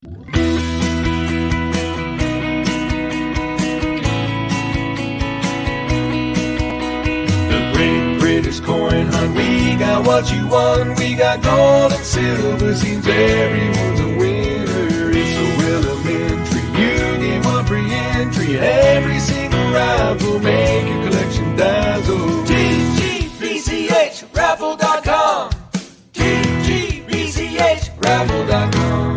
The Great British Coin Hunt, we got what you want. We got gold and silver, seems everyone's a winner. It's so elementary, you get one free entry. Every single raffle, make your collection dazzle. TGBCHraffle.com, TGBCHraffle.com.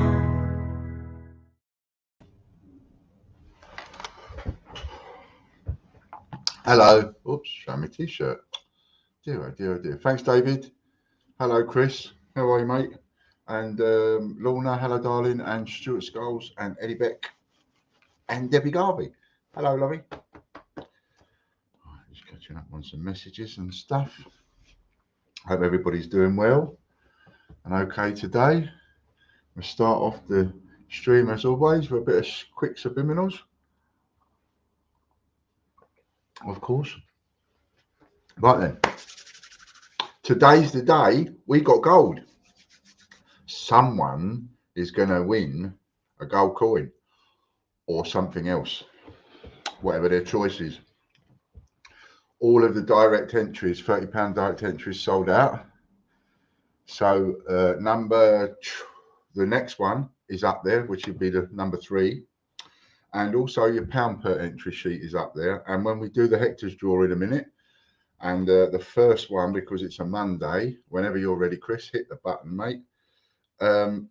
Hello. Oops, show my t-shirt. Dear, oh dear, oh dear. Thanks, David. Hello, Chris. How are you, mate? And Lorna, hello, darling. And Stuart Scholes and Eddie Beck and Debbie Garvey. Hello, lovey. Right, just catching up on some messages and stuff. Hope everybody's doing well and okay today. We'll start off the stream as always with a bit of quick subliminals. Of course. Right then. Today's the day we got gold. Someone is going to win a gold coin or something else, whatever their choice is. All of the direct entries, £30 direct entries sold out. So the next one is up there, which would be the number 3. And also your pound per entry sheet is up there. And when we do the Hector's draw in a minute, and the first one, because it's a Monday, whenever you're ready, Chris, hit the button, mate. The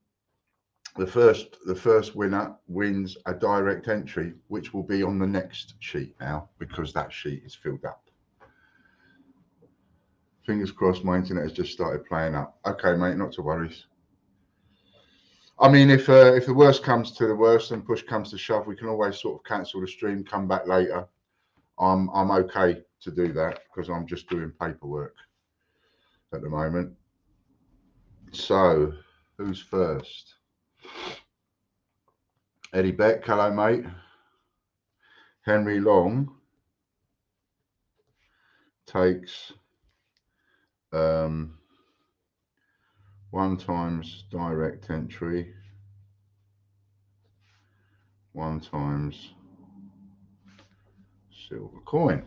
first winner wins a direct entry, which will be on the next sheet now, because that sheet is filled up. Fingers crossed, my internet has just started playing up. Okay, mate, not to worry. I mean, if the worst comes to the worst and push comes to shove, we can always sort of cancel the stream, come back later. I'm okay to do that because I'm just doing paperwork at the moment. So, who's first? Eddie Beck, hello, mate. Henry Long takes 1 times direct entry, 1 times silver coin.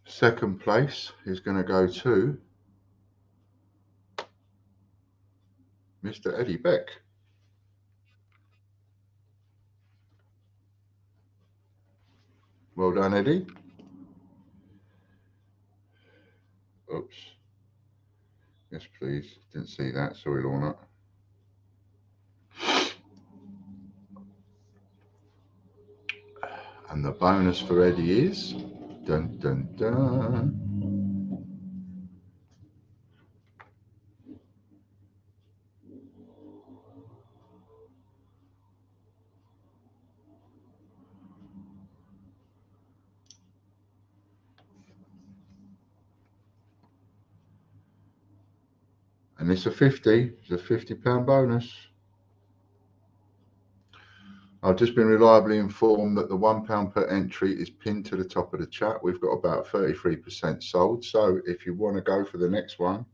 Second place is going to go to Mr. Eddie Beck. Well done, Eddie. Oops. Yes, please. Didn't see that. Sorry, Lorna. And the bonus for Eddie is dun dun dun. And it's a 50. It's a £50 bonus. I've just been reliably informed that the £1 per entry is pinned to the top of the chat. We've got about 33% sold. So if you want to go for the next one,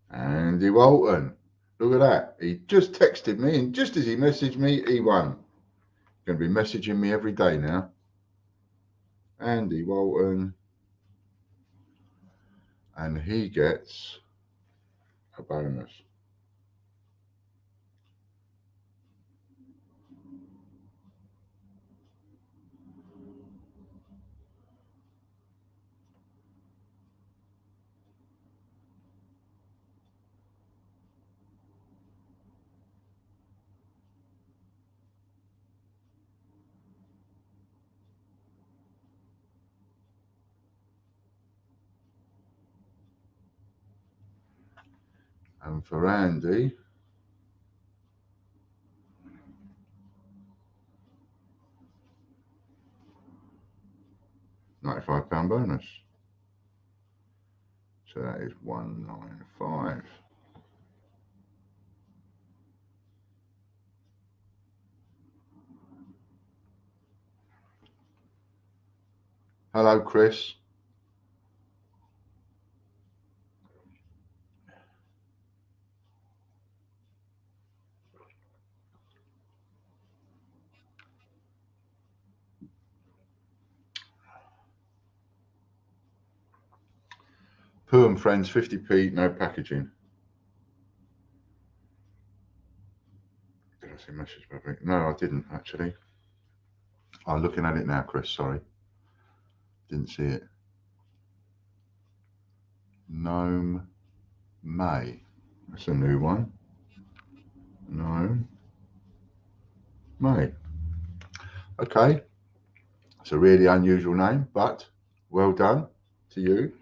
Andy Walton. Look at that. He just texted me, and just as he messaged me, he won. Going to be messaging me every day now. Andy Walton. And he gets a bonus. And for Andy, £95 bonus. So that is 195. Hello, Chris. Pooh and Friends, 50p, no packaging. Did I see message public? No, I didn't actually. I'm looking at it now, Chris. Sorry. Didn't see it. Gnome May. That's a new one. Gnome May. Okay. It's a really unusual name, but well done to you.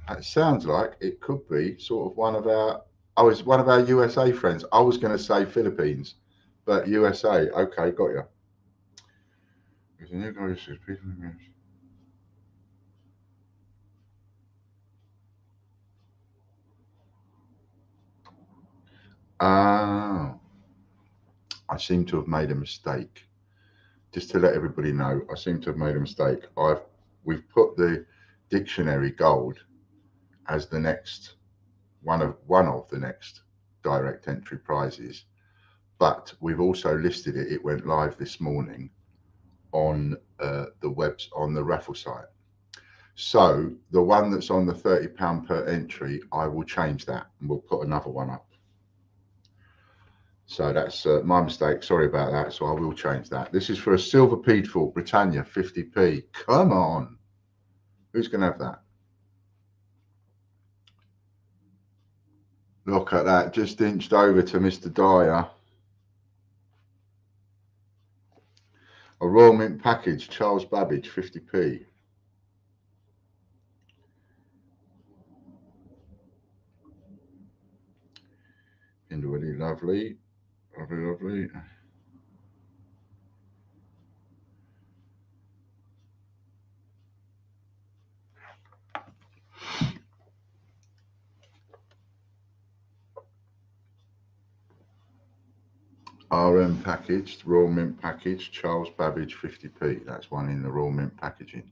It sounds like it could be sort of one of our, it's one of our USA friends. I was going to say Philippines, but USA. Okay, got you. There's a new guy who says people. Ah, I seem to have made a mistake. Just to let everybody know, I seem to have made a mistake. We've put the dictionary gold as the next one of the next direct entry prizes, but we've also listed it. It went live this morning on on the raffle site. So the one that's on the £30 per entry, I will change that and we'll put another one up. So that's my mistake. Sorry about that. So I will change that. This is for a Silver Peedfort Britannia 50p. Come on. Who's going to have that? Look at that. Just inched over to Mr. Dyer. A Royal Mint package. Charles Babbage 50p. Really lovely. Lovely, lovely. RM packaged, Royal Mint package, Charles Babbage 50p. That's one in the Royal Mint packaging.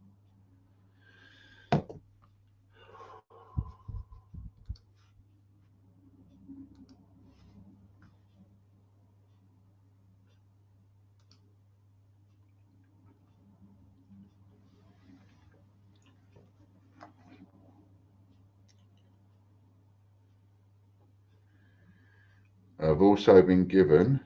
I've also been given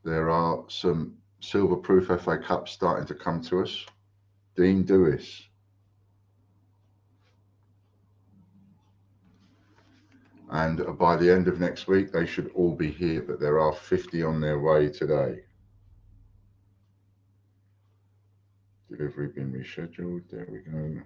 there are some silver proof FA Cups starting to come to us. Dean Dewis. And by the end of next week, they should all be here, but there are 50 on their way today. Delivery been rescheduled. There we go.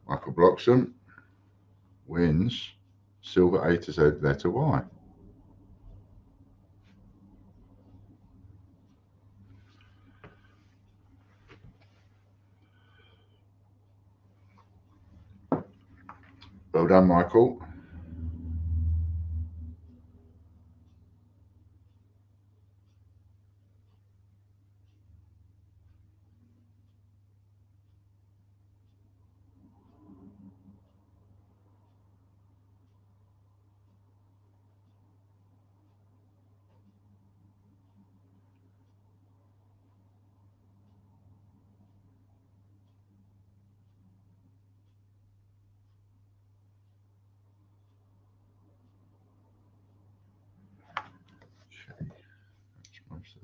Michael Bloxham wins silver A to Z letter Y. Well done, Michael.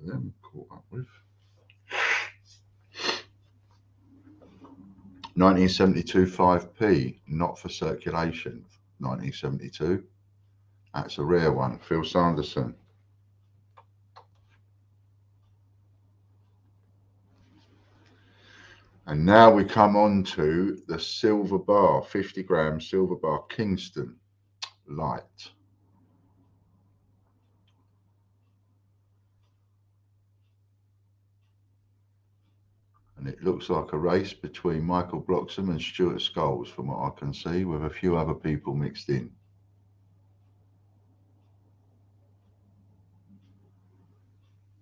them caught up with. 1972 5p, not for circulation. 1972. That's a rare one. Phil Sanderson. And now we come on to the silver bar, 50 gram silver bar Kingston Light. And it looks like a race between Michael Bloxham and Stuart Scholes, from what I can see, with a few other people mixed in.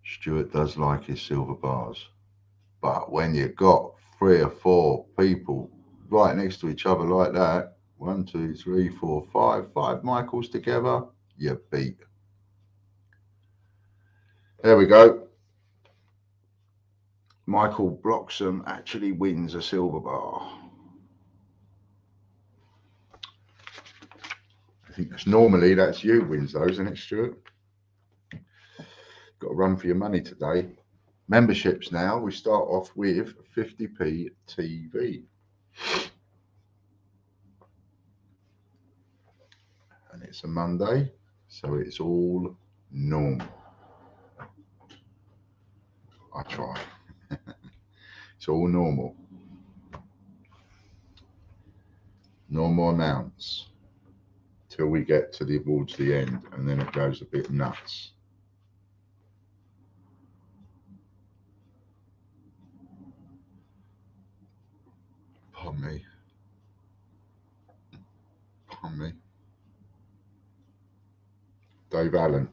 Stuart does like his silver bars. But when you've got 3 or 4 people right next to each other like that, 1, 2, 3, 4, 5 Michaels together, you beat. There we go. Michael Bloxham actually wins a silver bar. I think that's normally you wins those, isn't it, Stuart? Got to run for your money today. Memberships now. We start off with 50p TV. And it's a Monday, so it's all normal. I try. It's all normal. Normal amounts till we get towards the end, and then it goes a bit nuts. Pardon me. Pardon me. Dave Allen.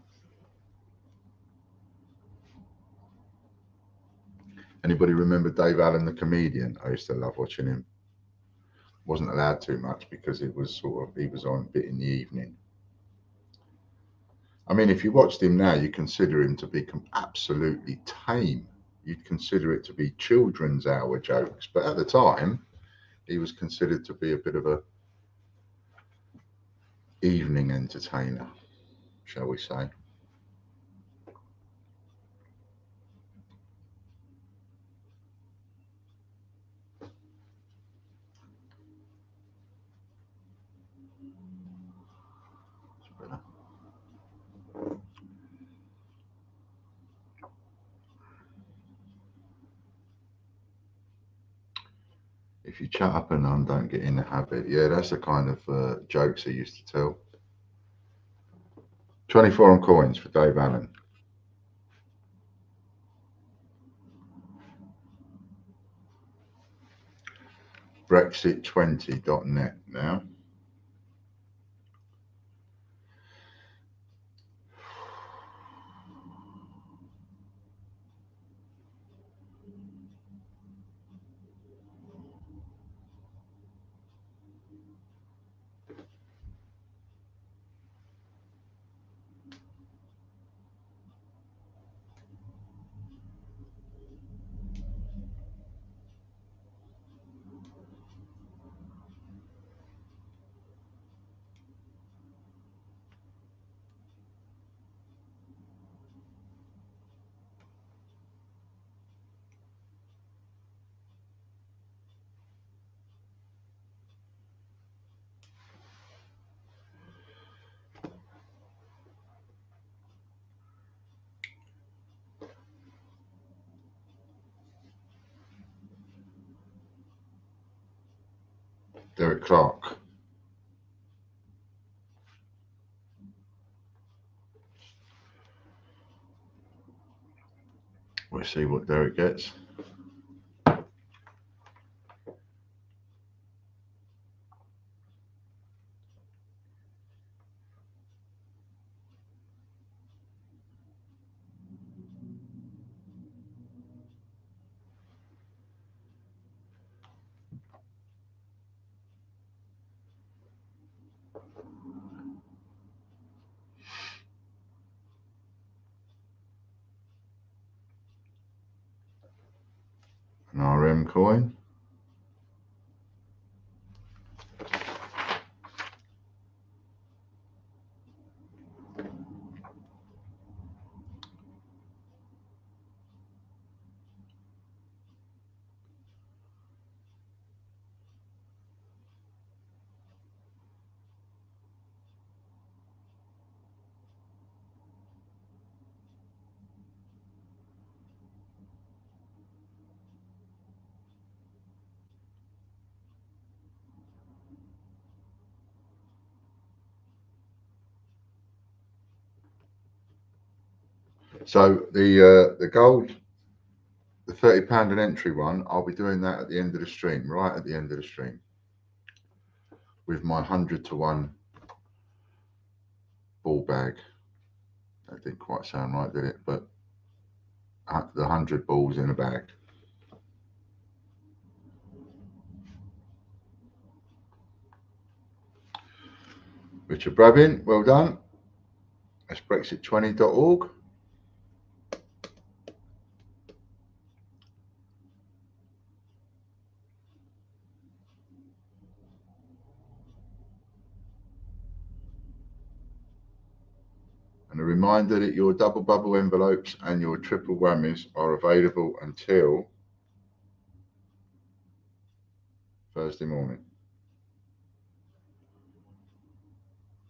Anybody remember Dave Allen, the comedian? I used to love watching him. Wasn't allowed too much because it was he was on a bit in the evening. I mean, if you watched him now, you consider him to be absolutely tame. You'd consider it to be children's hour jokes, but at the time, he was considered to be a bit of a evening entertainer, shall we say. If you chat up and down, don't get in the habit. Yeah, that's the kind of jokes he used to tell. 24 on coins for Dave Allen. Brexit20.net now. Derek Clark. We'll see what Derek gets. An RM coin. So the gold, the £30 an entry one, I'll be doing that at the end of the stream, right at the end of the stream, with my 100 to 1 ball bag. That didn't quite sound right, did it? But the 100 balls in a bag. Richard Brabin, well done. That's Brexit20.org. And a reminder that your double bubble envelopes and your triple whammies are available until Thursday morning,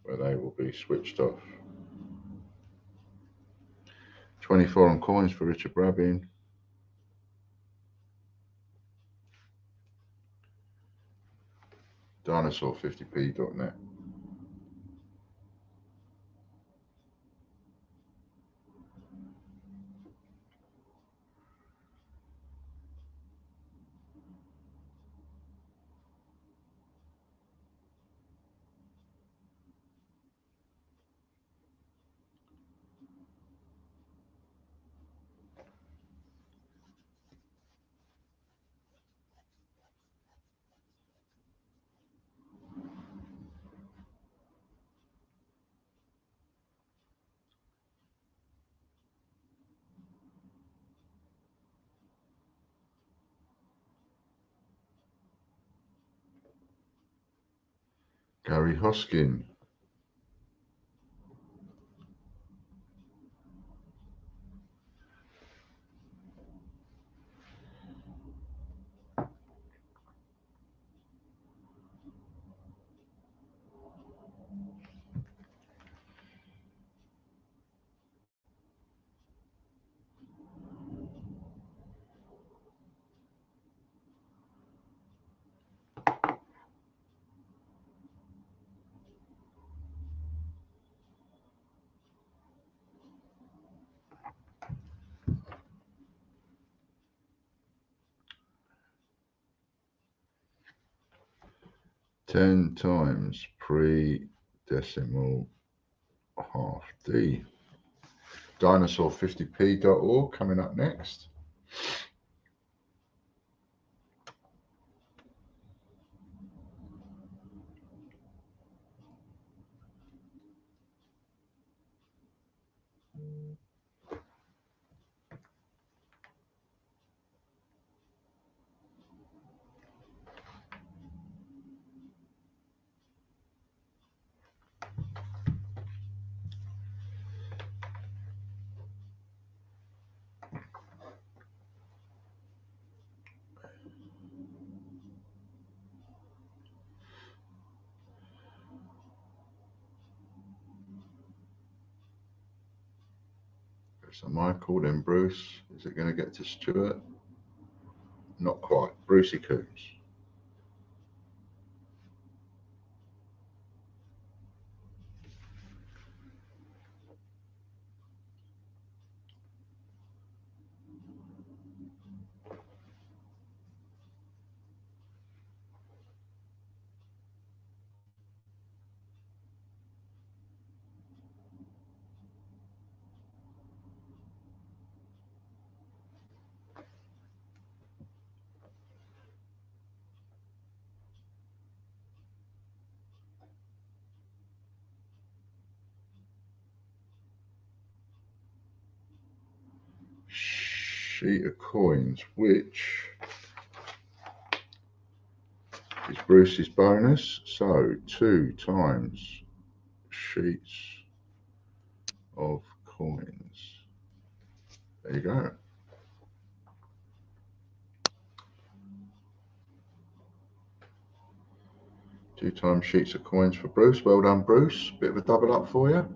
where they will be switched off. 24 on coins for Richard Brabin. Dinosaur50p.net. Gary Hoskin. Ten times pre-decimal half D. Dinosaur50p.org coming up next. So Michael, then Bruce. Is it going to get to Stuart? Not quite. Brucey Coombs. Sheet of coins, which is Bruce's bonus. So 2 times sheets of coins. There you go. Two times sheets of coins for Bruce. Well done, Bruce. Bit of a double up for you.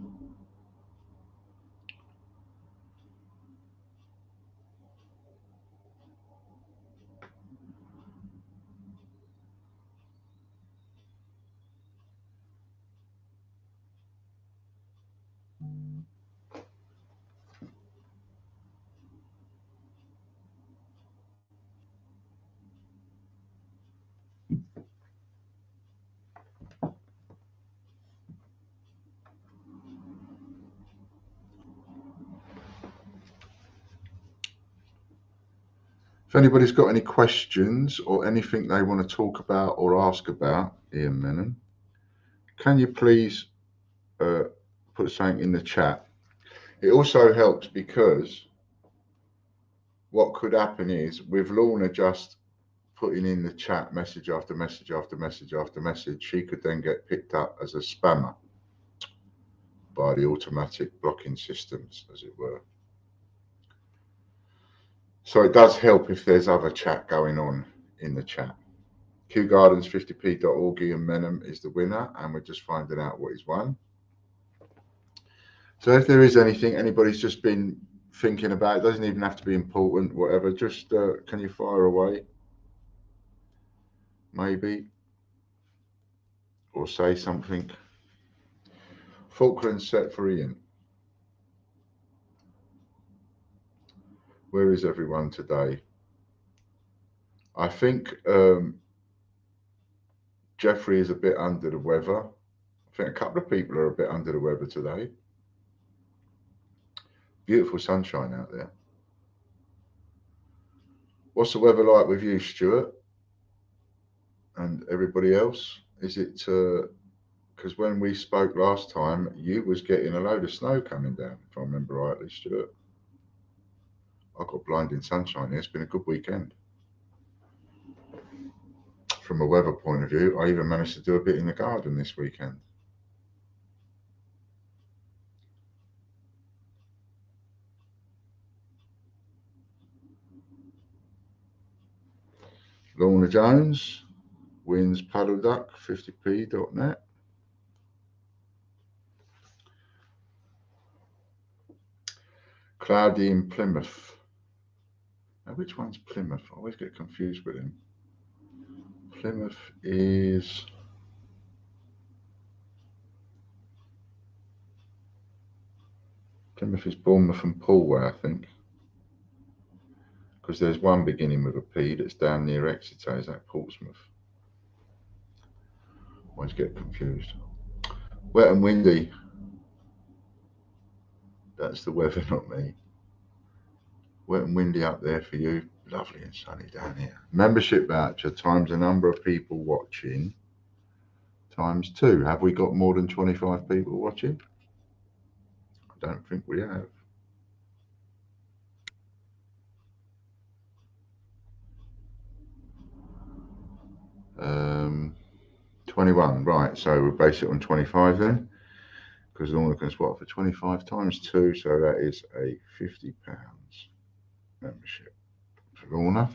If anybody's got any questions or anything they want to talk about or ask about, Ian Menham, can you please put something in the chat? It also helps because what could happen is with Lorna just putting in the chat message after message after message after message, she could then get picked up as a spammer by the automatic blocking systems, as it were. So it does help if there's other chat going on in the chat. QGardens50p.org, Ian Menham is the winner, and we're just finding out what he's won. So if there is anything anybody's just been thinking about, it doesn't even have to be important, whatever, just can you fire away? Maybe. Or say something. Falkland set for Ian. Where is everyone today? I think Jeffrey is a bit under the weather. I think a couple of people are a bit under the weather today. Beautiful sunshine out there. What's the weather like with you, Stuart? And everybody else? Is it, because when we spoke last time, you was getting a load of snow coming down, if I remember rightly, Stuart. I got blinding sunshine here. It's been a good weekend. From a weather point of view, I even managed to do a bit in the garden this weekend. Lorna Jones wins Paddle Duck, 50p.net. Cloudy in Plymouth. Now, which one's Plymouth? I always get confused with him. Plymouth is... Plymouth is Bournemouth and Poolway, I think. Because there's one beginning with a P that's down near Exeter. Is that Portsmouth? Always get confused. Wet and windy. That's the weather, not me. Wet and windy up there for you. Lovely and sunny down here. Membership voucher times the number of people watching times 2. Have we got more than 25 people watching? I don't think we have. Um, 21, right, so we'll base it on 25 then, because Lorna can swap for 25 times 2, so that is a £50 membership for Lorna.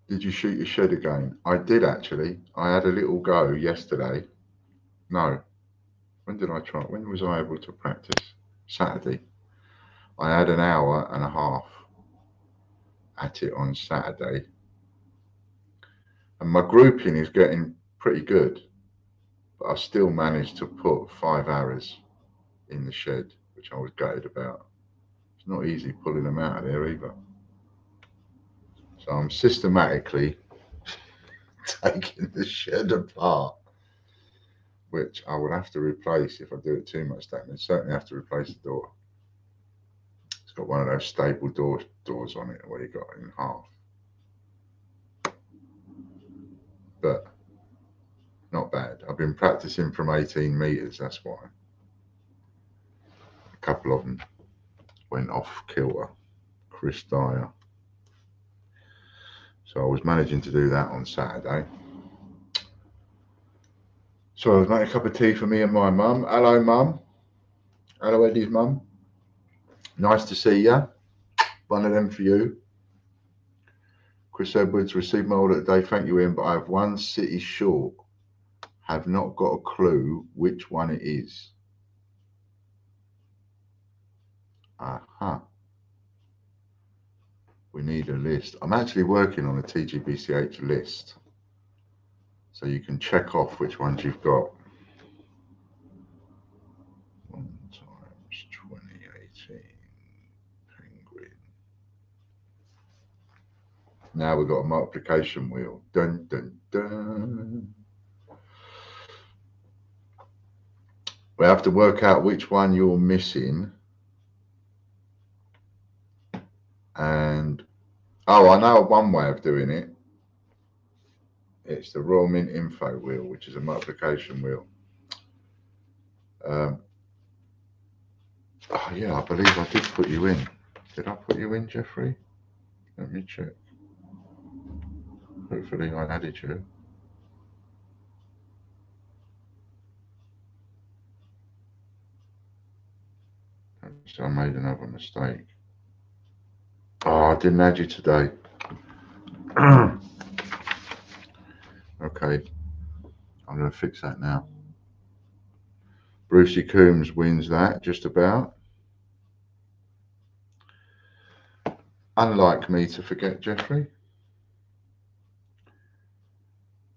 Did you shoot your shed again? I did actually. I had a little go yesterday. No. When did I try? When was I able to practice? Saturday. I had an hour and a half at it on Saturday. And my grouping is getting pretty good. But I still managed to put 5 arrows in the shed, which I was gutted about. It's not easy pulling them out of there either. So I'm systematically taking the shed apart, which I would have to replace if I do it too much damage. Certainly have to replace the door. It's got one of those stable doors on it where you got it in half. But not bad. I've been practicing from 18 meters, that's why. A couple of them went off kilter. Chris Dyer. So I was managing to do that on Saturday. So I was making a cup of tea for me and my mum. Hello, mum. Hello, Eddie's mum. Nice to see you. One of them for you. Chris Edwards, received my order today. Thank you, Ian, but I have one city short. Have not got a clue which one it is. Aha. We need a list. I'm actually working on a TGBCH list. So you can check off which ones you've got. 1 times 2018 penguin. Now we've got a multiplication wheel. Dun, dun, dun. We have to work out which one you're missing And oh, I know one way of doing it. It's the Royal Mint Info wheel, which is a multiplication wheel. Oh yeah, I believe I did put you in. Did I put you in, Jeffrey? Let me check. Hopefully I added you. So I made another mistake. Oh, I didn't add you today. Okay, I'm going to fix that now. Brucey Coombs wins that, just about. Unlike me to forget Jeffrey.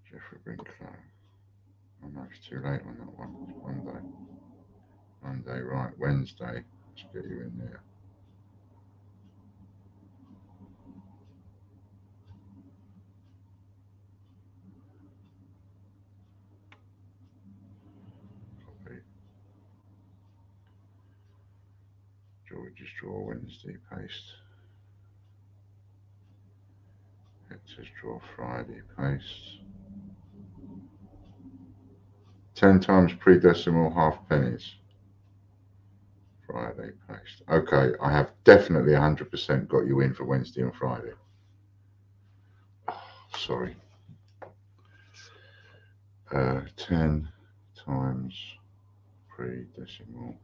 Jeffrey Brinklow. Oh no, it's too late on that one. It's Monday, right, Wednesday. Let's get you in there. Copy. George's draw Wednesday, paste. Hector's draw Friday, paste. 10 times pre-decimal half pennies. Friday, paste. Okay, I have definitely 100% got you in for Wednesday and Friday. Oh, sorry. 10 times pre-decimal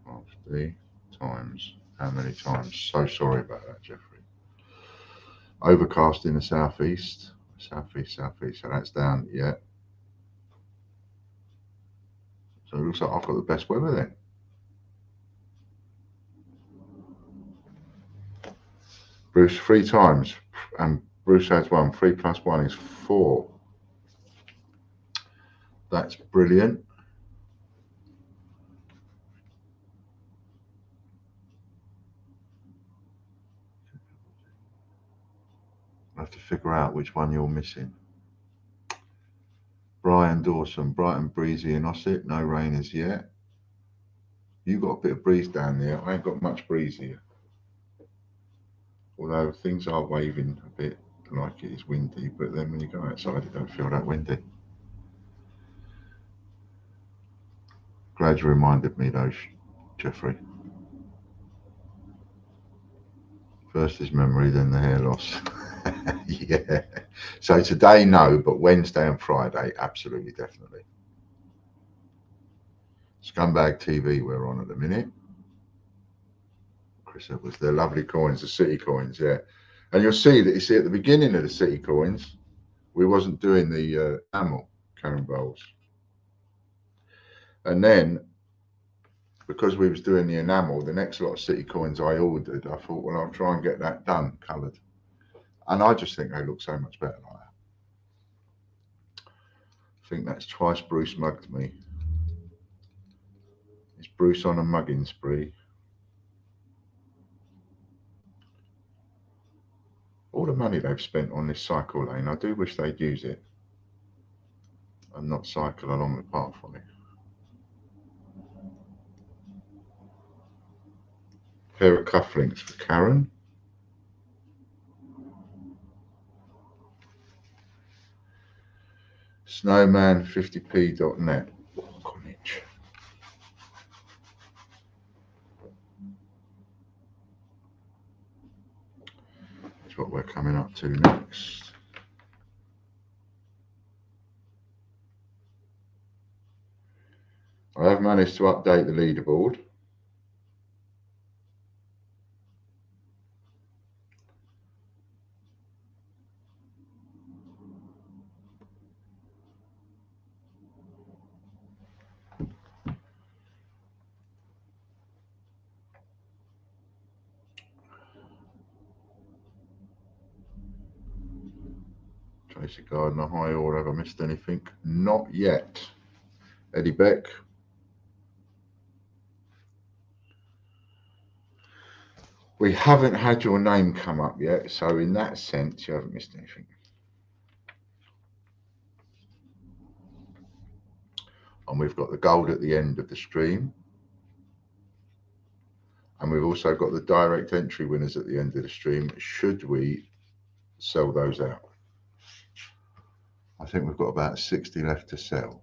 half D times how many times? So sorry about that, Jeffrey. Overcast in the southeast. Southeast. So that's down, yeah. So it looks like I've got the best weather then. Bruce 3 times, and Bruce has 1. 3 plus 1 is 4. That's brilliant. I have to figure out which one you're missing. Brian Dawson, bright and breezy in Ossett, no rain as yet. You got a bit of breeze down there. I ain't got much breeze here. Although things are waving a bit like it is windy, but then when you go outside it don't feel that windy. Glad you reminded me though, Jeffrey. First is memory, then the hair loss. Yeah. So today, no, but Wednesday and Friday, absolutely, definitely. Scumbag TV we're on at the minute. Chris Edwards, they're lovely coins, the city coins, yeah. And you'll see that, you see at the beginning of the city coins, we wasn't doing the enamel cannon bowls. And then, because we was doing the enamel, the next lot of city coins I ordered, I thought, well, I'll try and get that done, coloured. And I just think they look so much better like that. I think that's twice Bruce mugged me. Is Bruce on a mugging spree? All the money they've spent on this cycle lane, I do wish they'd use it and not cycle along the pathway. Pair of cufflinks for Karen. Snowman50p.net. Oh, Greenwich. That's what we're coming up to next. I have managed to update the leaderboard. Tracy Gardner, hi all, have I missed anything? Not yet. Eddie Beck. We haven't had your name come up yet, so in that sense, you haven't missed anything. And we've got the gold at the end of the stream. And And we've also got the direct entry winners at the end of the stream, should we sell those out. I think we've got about 60 left to sell.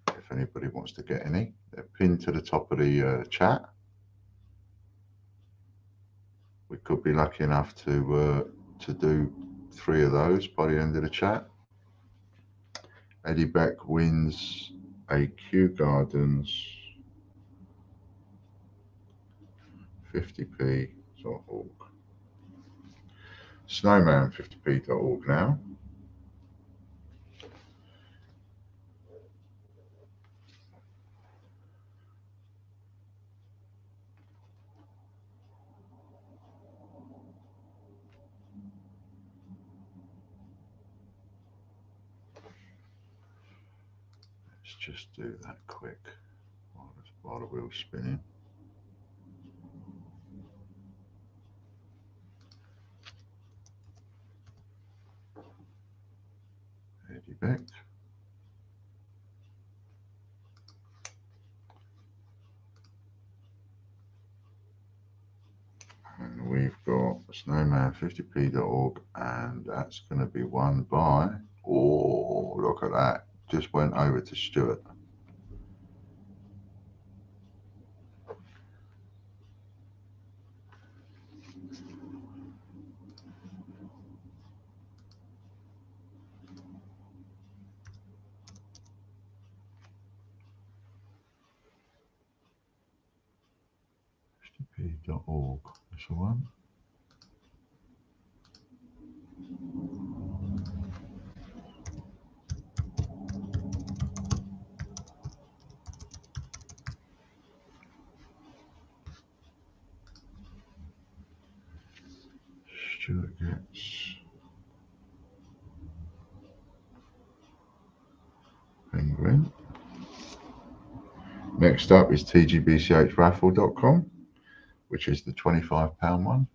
If anybody wants to get any, they're pinned to the top of the chat. We could be lucky enough to do 3 of those by the end of the chat. Eddie Beck wins a Kew Gardens 50p.org. Snowman 50p.org now. Let's just do that quick while the wheel's spinning. Eddie Beck. And we've got snowman50p.org, and that's going to be won by, oh, look at that, just went over to Stuart. .org. That's the one. Stuart gets Penguin. Next up is tgbchraffle.com, which is the £25 one.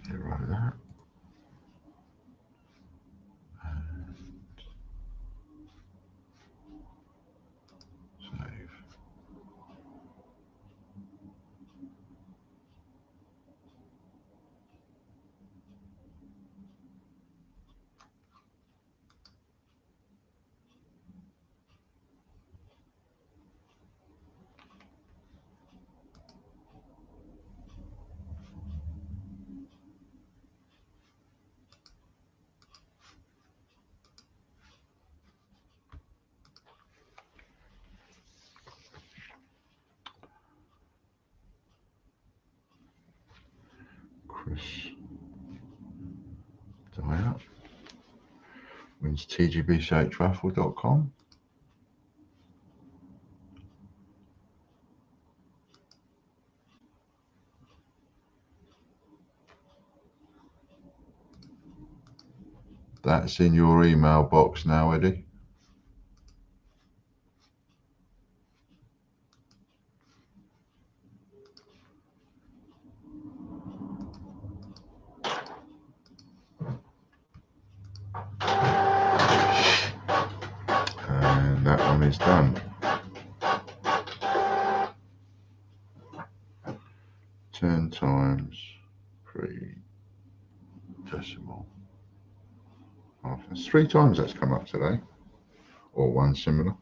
Zero that. And save. Chris Dyer wins tgbchraffle.com. That's in your email box now, Eddie. And that one is done. 10 times 3 decimal. It's 3 times that's come up today, or one similar.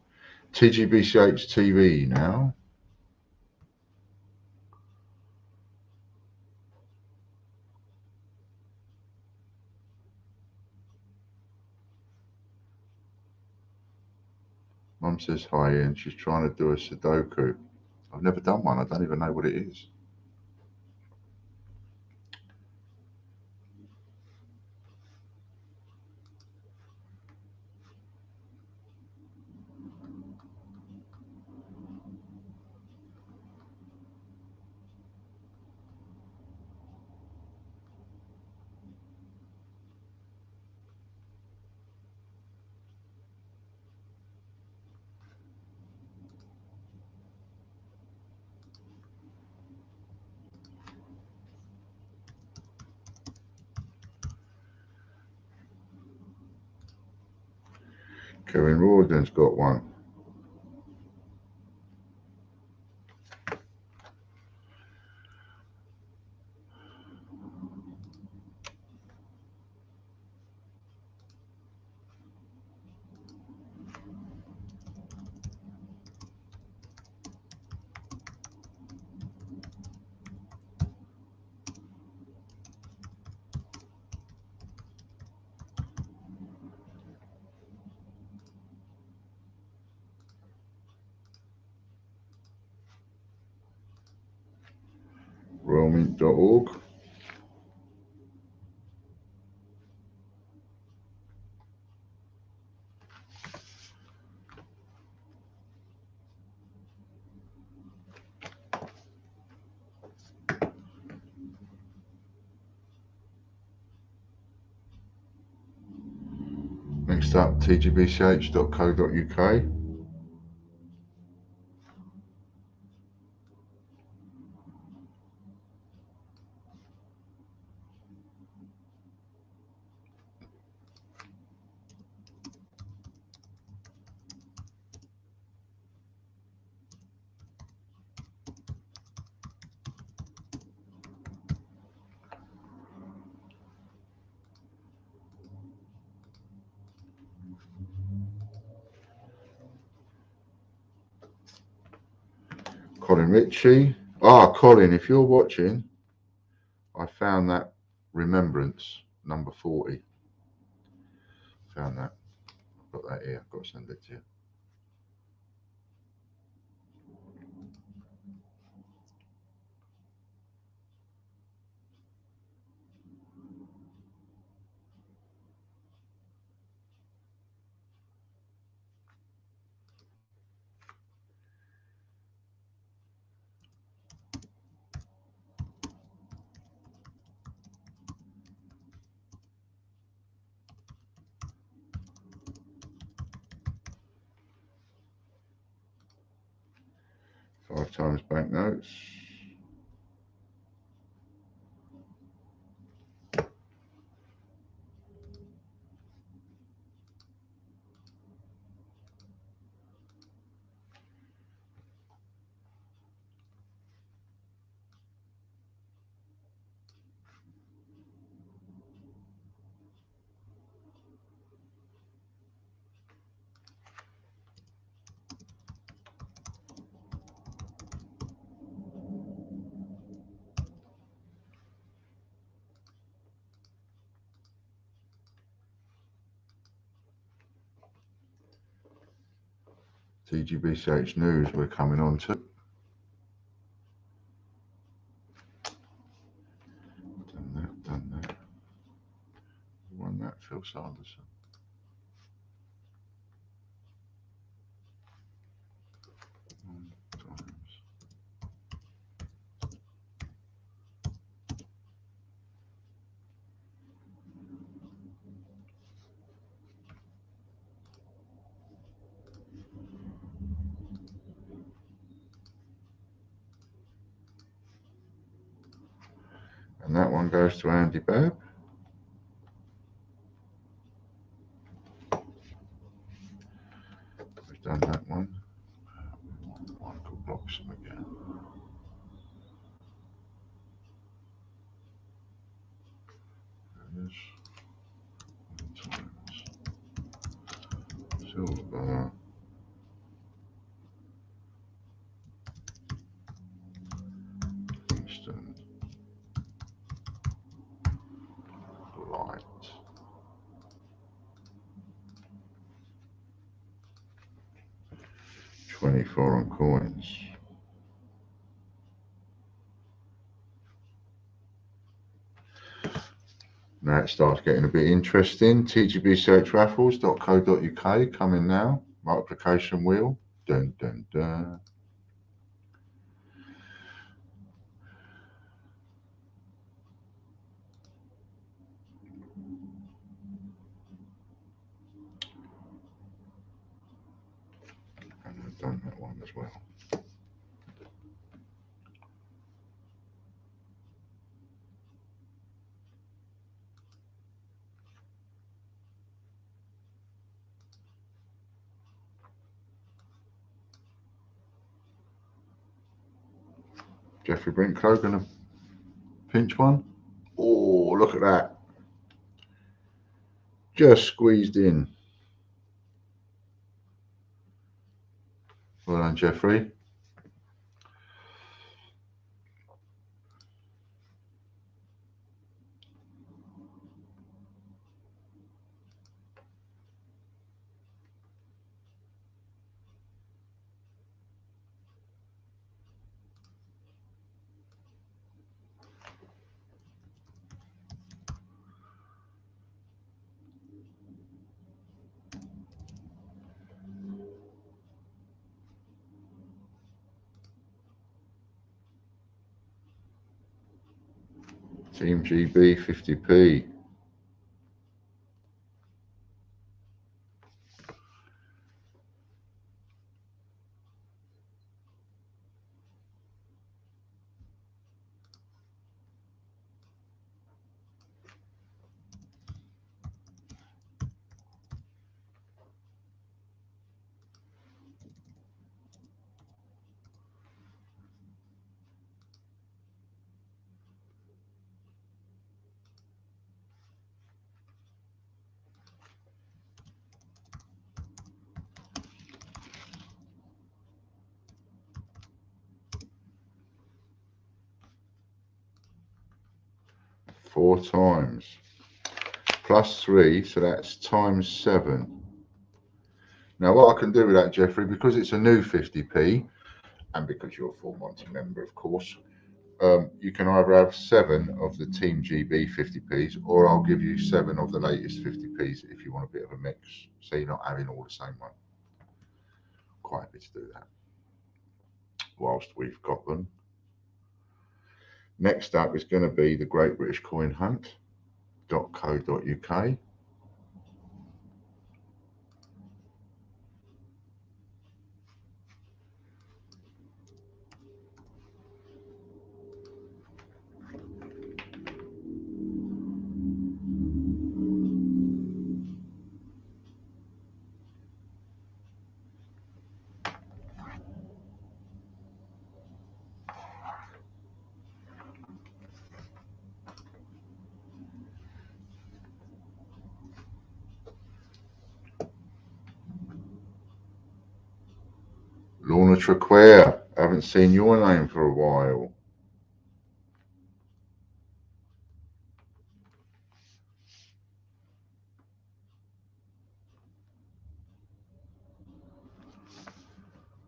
TGBCH TV now. Mum says hi, and she's trying to do a Sudoku. I've never done one. I don't even know what it is. Kevin Rawdon's got one. royalmint.org. Next up, tgbch.co.uk. Colin Ritchie. Colin, if you're watching, I found that Remembrance number 40. Found that. I've got that here. I've got to send it to you. Five times banknotes. TGBCH News we're coming on to. Done that. Won that, Phil Sanderson. Times. And that one goes to Andy Babb. We've done that one. Michael Bloxham again. There's times. Silver. Kingston. Light. 24 on coins. Now it starts getting a bit interesting. tgbchraffles.co.uk coming now. Multiplication wheel. Dun dun dun. And I've done that one as well. Jeffrey Brinklow gonna pinch one. Oh, look at that. Just squeezed in. Well done, Jeffrey. Team GB 50p. Four times. Plus 3, so that's times 7. Now what I can do with that, Jeffrey, because it's a new 50p, and because you're a full Monty member, of course, you can either have 7 of the Team GB 50p's, or I'll give you 7 of the latest 50p's if you want a bit of a mix, so you're not having all the same one. Quite happy to do that whilst we've got them. Next up is going to be the Great British Coin Hunt.co.uk. Lorna Traquair, haven't seen your name for a while.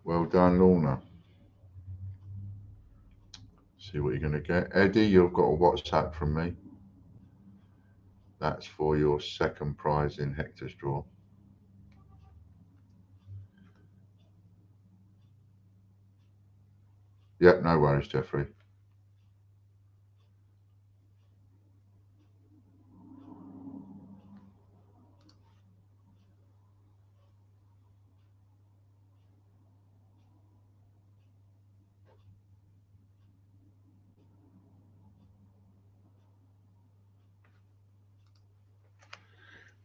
Well done, Lorna. See what you're going to get. Eddie, you've got a WhatsApp from me. That's for your second prize in Hector's draw. Yep, no worries, Jeffrey.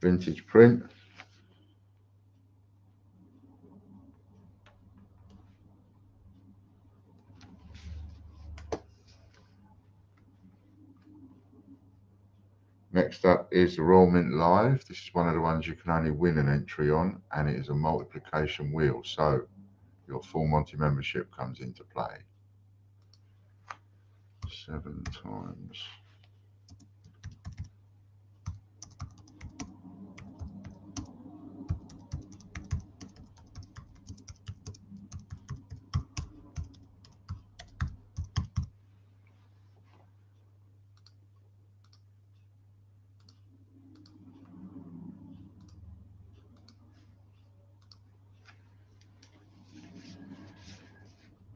Vintage print. Next up is the Royal Mint Live. This is one of the ones you can only win an entry on, and it is a multiplication wheel. So your full Monty membership comes into play. 7 times.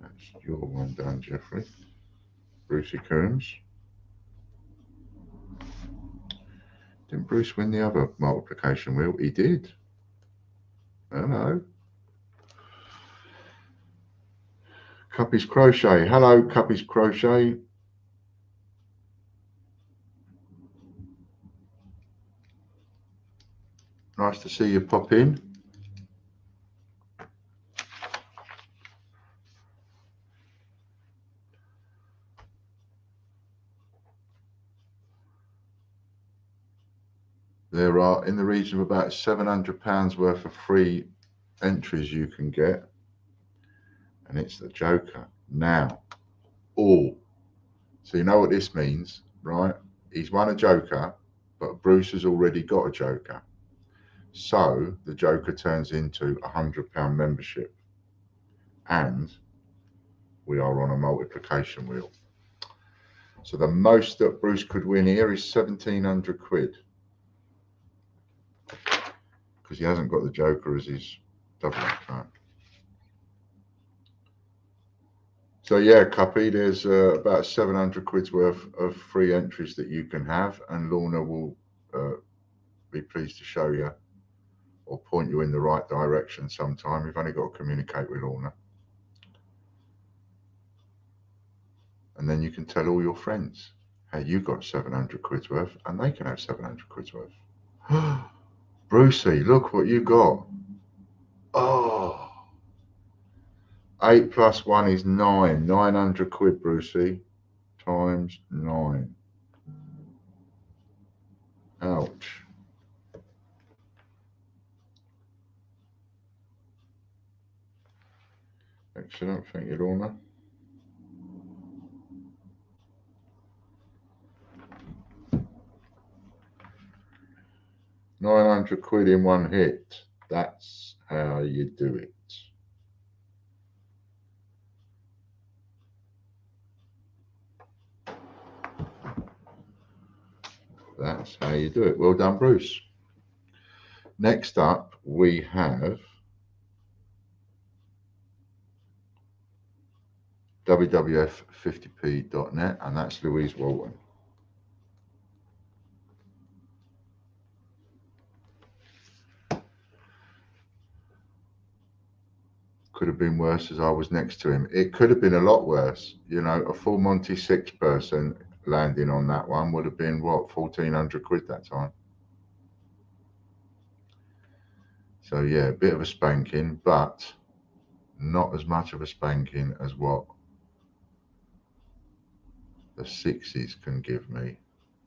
That's your one done, Jeffrey. Brucey Coombs. Didn't Bruce win the other multiplication wheel? He did. Hello. Cuppy's Crochet. Hello, Cuppy's Crochet. Nice to see you pop in. There are in the region of about £700 worth of free entries you can get. And it's the Joker. Now, all. So you know what this means, right? He's won a Joker, but Bruce has already got a Joker. So the Joker turns into £100 membership. And we are on a multiplication wheel. So the most that Bruce could win here is 1,700 quid. Because he hasn't got the Joker as his double account. So yeah, Cuppy, there's about 700 quid's worth of free entries that you can have, and Lorna will be pleased to show you or point you in the right direction sometime. You've only got to communicate with Lorna. And then you can tell all your friends how you got 700 quid's worth, and they can have 700 quid's worth. Brucey, look what you got. Oh, 8 plus 1 is 9. 900 quid, Brucey, times 9. Ouch. Excellent, thank you, Lorna. £900 in one hit. That's how you do it. That's how you do it. Well done, Bruce. Next up, we have WWF50p.net, and that's Louise Walton. Could have been worse as I was next to him. It could have been a lot worse. You know, a full Monty 6 person landing on that one would have been, what, 1,400 quid that time. So yeah, a bit of a spanking, but not as much of a spanking as what the 6s can give me.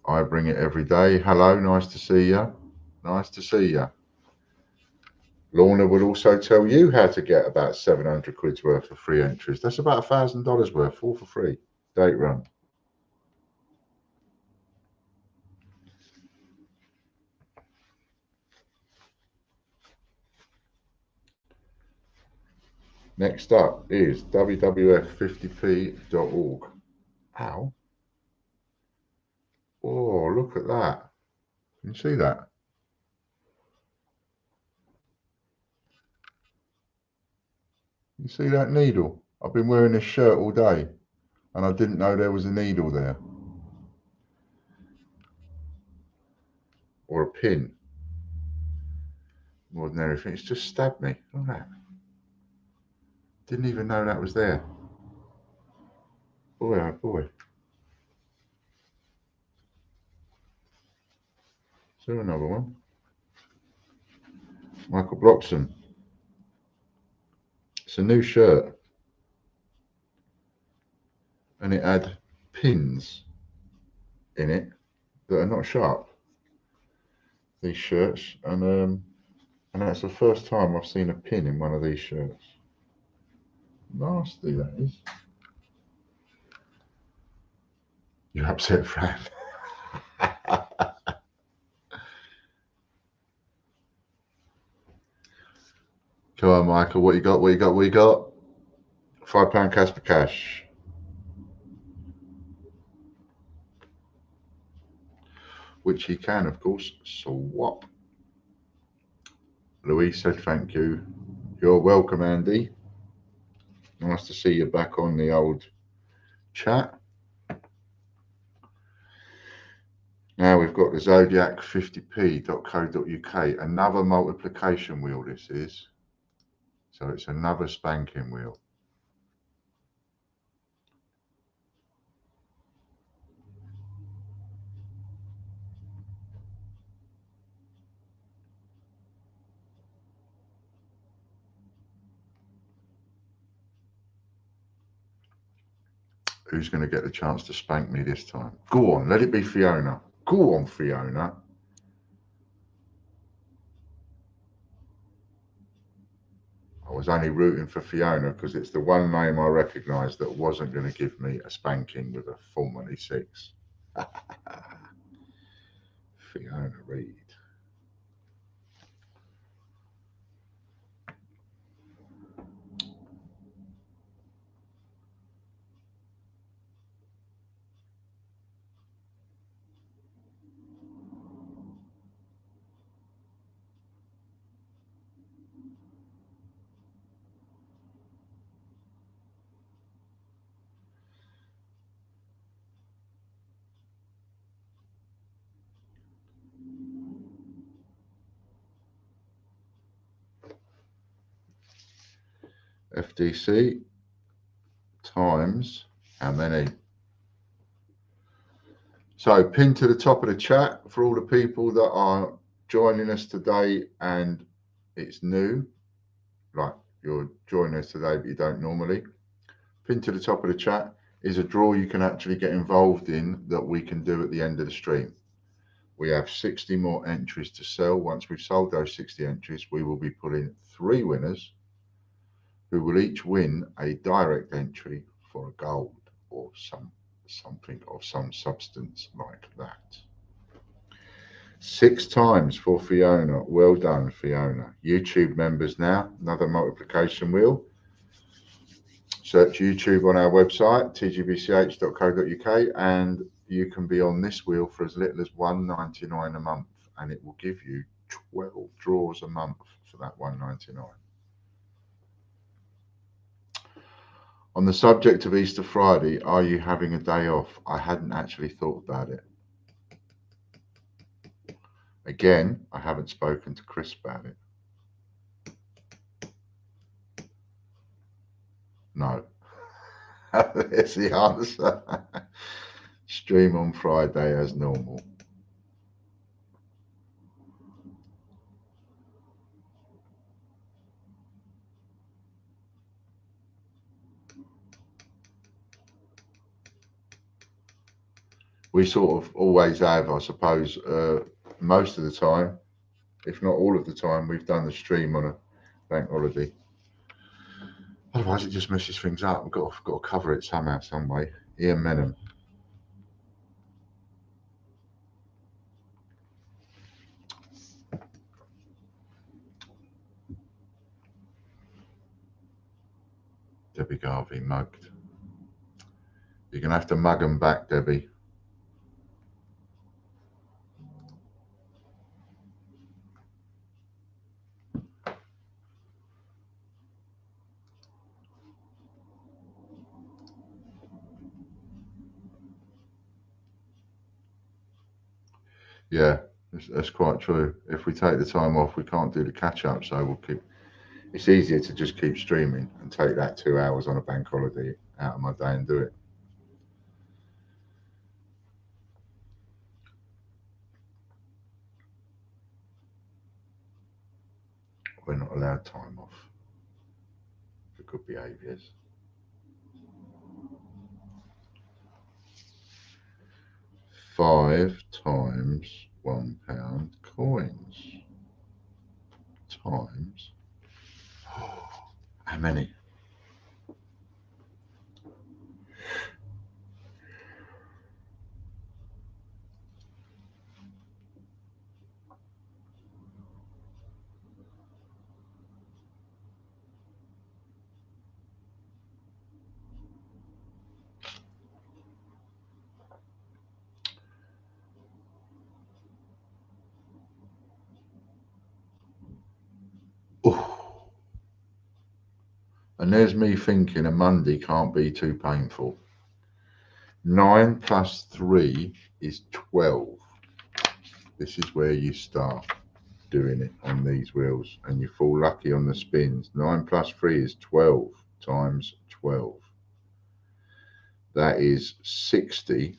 I bring it every day. Hello, nice to see you. Nice to see you. Lorna would also tell you how to get about 700 quid's worth of free entries. That's about $1,000 worth, all for free. Date run. Next up is WWF50p.org. Ow. Oh, look at that. Can you see that? You see that needle? I've been wearing this shirt all day and I didn't know there was a needle there. Or a pin. More than anything. It's just stabbed me. Look at that. Didn't even know that was there. Boy, oh boy. Is there another one? Michael Bloxham. It's a new shirt. And it had pins in it that are not sharp. These shirts. And that's the first time I've seen a pin in one of these shirts. Nasty, that is. You're upset, Fran. Come on, Michael. What you got? What you got? What you got? £5 Casper Cash. Which he can, of course, swap. Louise said thank you. You're welcome, Andy. Nice to see you back on the old chat. Now we've got the Zodiac 50p.co.uk. Another multiplication wheel, this is. So it's another spanking wheel. Who's going to get the chance to spank me this time? Go on, let it be Fiona. Go on, Fiona. I was only rooting for Fiona because it's the one name I recognised that wasn't going to give me a spanking with a full money 6. Fiona Reid. FDC times how many? So pin to the top of the chat for all the people that are joining us today and it's new, like you're joining us today but you don't normally. Pin to the top of the chat is a draw you can actually get involved in that we can do at the end of the stream. We have 60 more entries to sell. Once we've sold those 60 entries, we will be pulling 3 winners who will each win a direct entry for a gold or something of some substance like that. 6 times for Fiona. Well done, Fiona. YouTube members now, another multiplication wheel. Search YouTube on our website, tgbch.co.uk, and you can be on this wheel for as little as $1.99 a month, and it will give you 12 draws a month for that $1.99. On the subject of Easter Friday, are you having a day off? I hadn't actually thought about it. Again, I haven't spoken to Chris about it. No. There's the answer. Stream on Friday as normal. We sort of always have, I suppose, most of the time, if not all of the time, we've done the stream on a bank holiday. Otherwise, it just messes things up. We've got to cover it somehow, some way. Ian Menham. Debbie Garvey mugged. You're going to have to mug them back, Debbie. Yeah, that's quite true. If we take the time off, we can't do the catch up, so we'll keep. It's easier to just keep streaming and take that 2 hours on a bank holiday out of my day and do it. We're not allowed time off for good behaviours. Five times £1 coins times how many? Oh. And there's me thinking a Monday can't be too painful. 9 plus 3 is 12. This is where you start doing it on these wheels and you fall lucky on the spins. 9 plus 3 is 12 times 12. That is 60.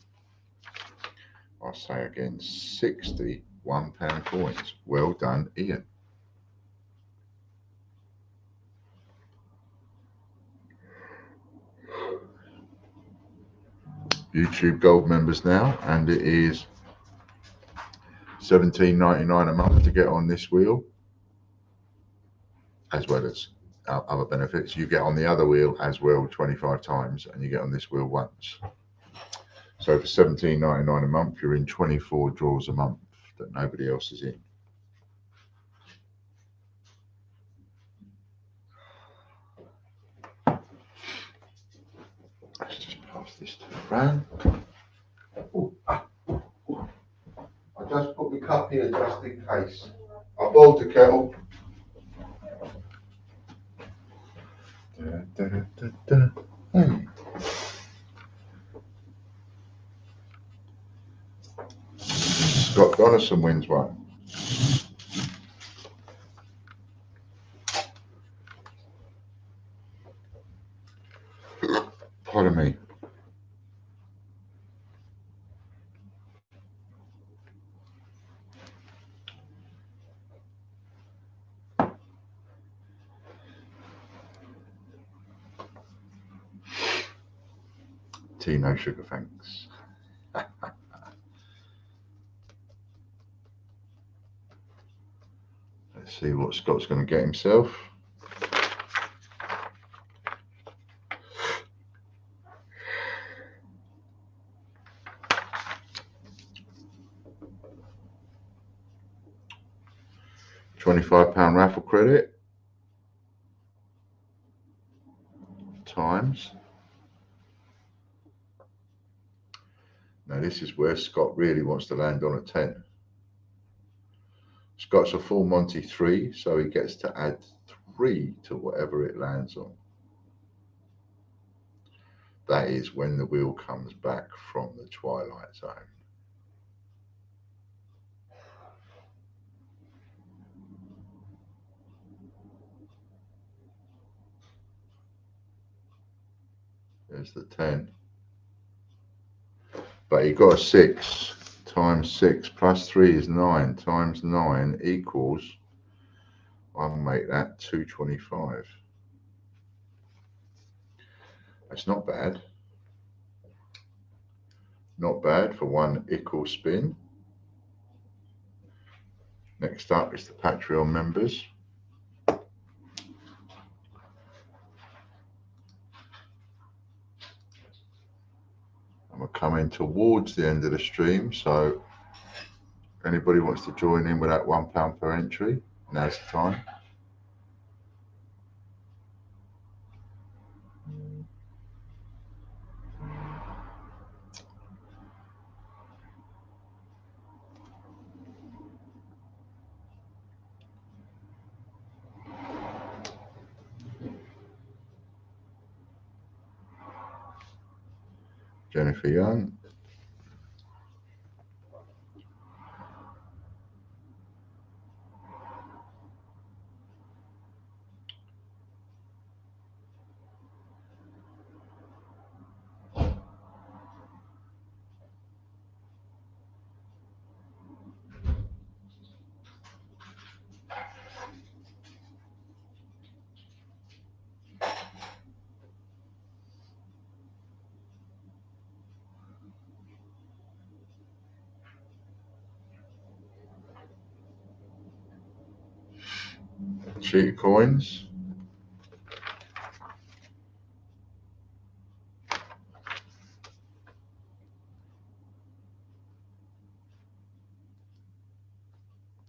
I'll say again, 60 £1 coins. Well done, Ian. YouTube Gold members now, and it is $17.99 a month to get on this wheel, as well as other benefits. You get on the other wheel as well 25 times, and you get on this wheel once. So for $17.99 a month, you're in 24 draws a month that nobody else is in. Let's just pass this to Fran. I just put the cup here just in case. I boiled the kettle. Scott Donaldson wins one. Pardon me. Tea, no sugar, thanks. Let's see what Scott's going to get himself. £25 raffle credit times. Now this is where Scott really wants to land on a 10. Scott's a full Monty 3, so he gets to add 3 to whatever it lands on. That is when the wheel comes back from the twilight zone. There's the 10. But he got a 6 times 6 plus 3 is 9 times 9 equals, I'll make that 225. That's not bad. Not bad for one equal spin. Next up is the Patreon members. And we're coming towards the end of the stream, so if anybody wants to join in with that £1 per entry, now's the time. Jennifer Young. Cheater coins.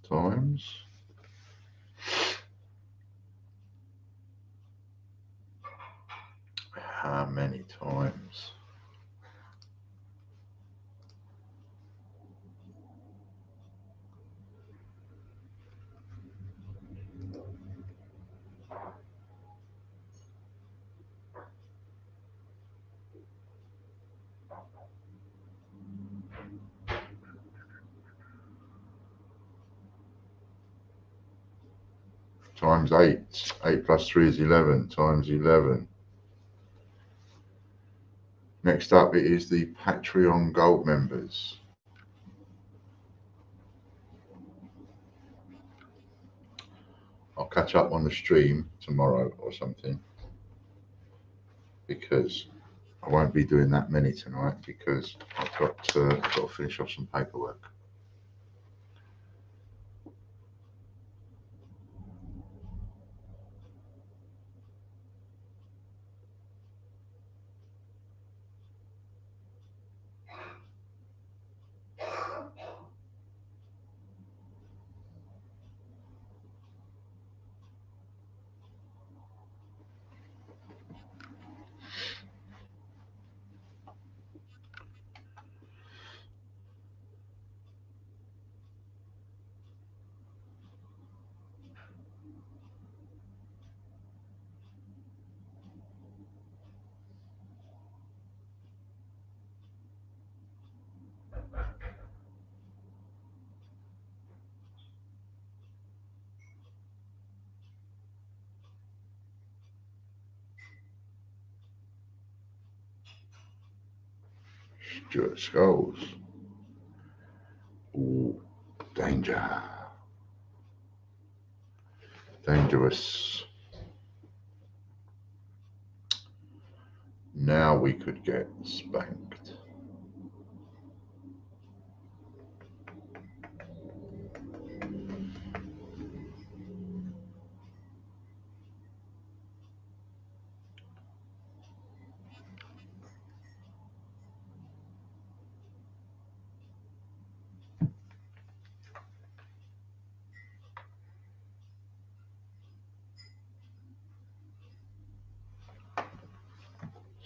Times. How many times? Times 8. 8 plus 3 is 11 times 11. Next up, it is the Patreon Gold members. I'll catch up on the stream tomorrow or something, because I won't be doing that many tonight because I've got to finish off some paperwork. Stuart Skulls. Ooh, danger. Dangerous. Now we could get spanked.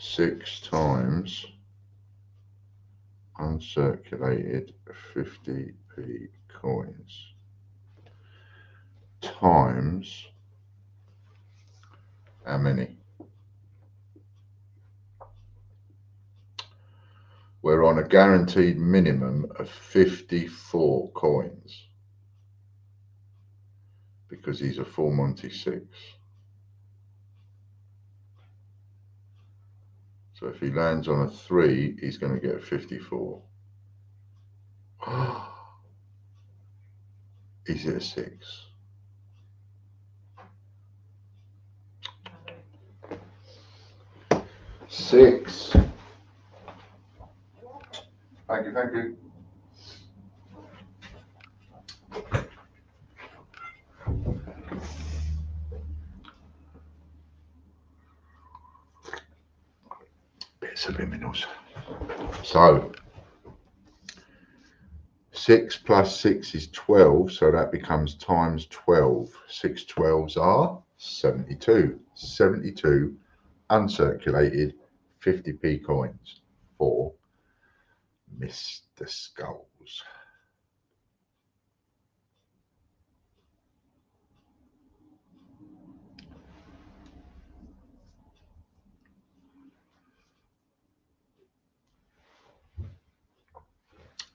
Six times uncirculated 50p coins times how many? We're on a guaranteed minimum of 54 coins because these are full Monty 6. So if he lands on a 3, he's going to get 54. Is it a 6? Six. Thank you, thank you. Bits of subliminals. So 6 plus 6 is 12, so that becomes times 12. 6 12s are 72. 72 uncirculated 50p coins for Mr. Skulls.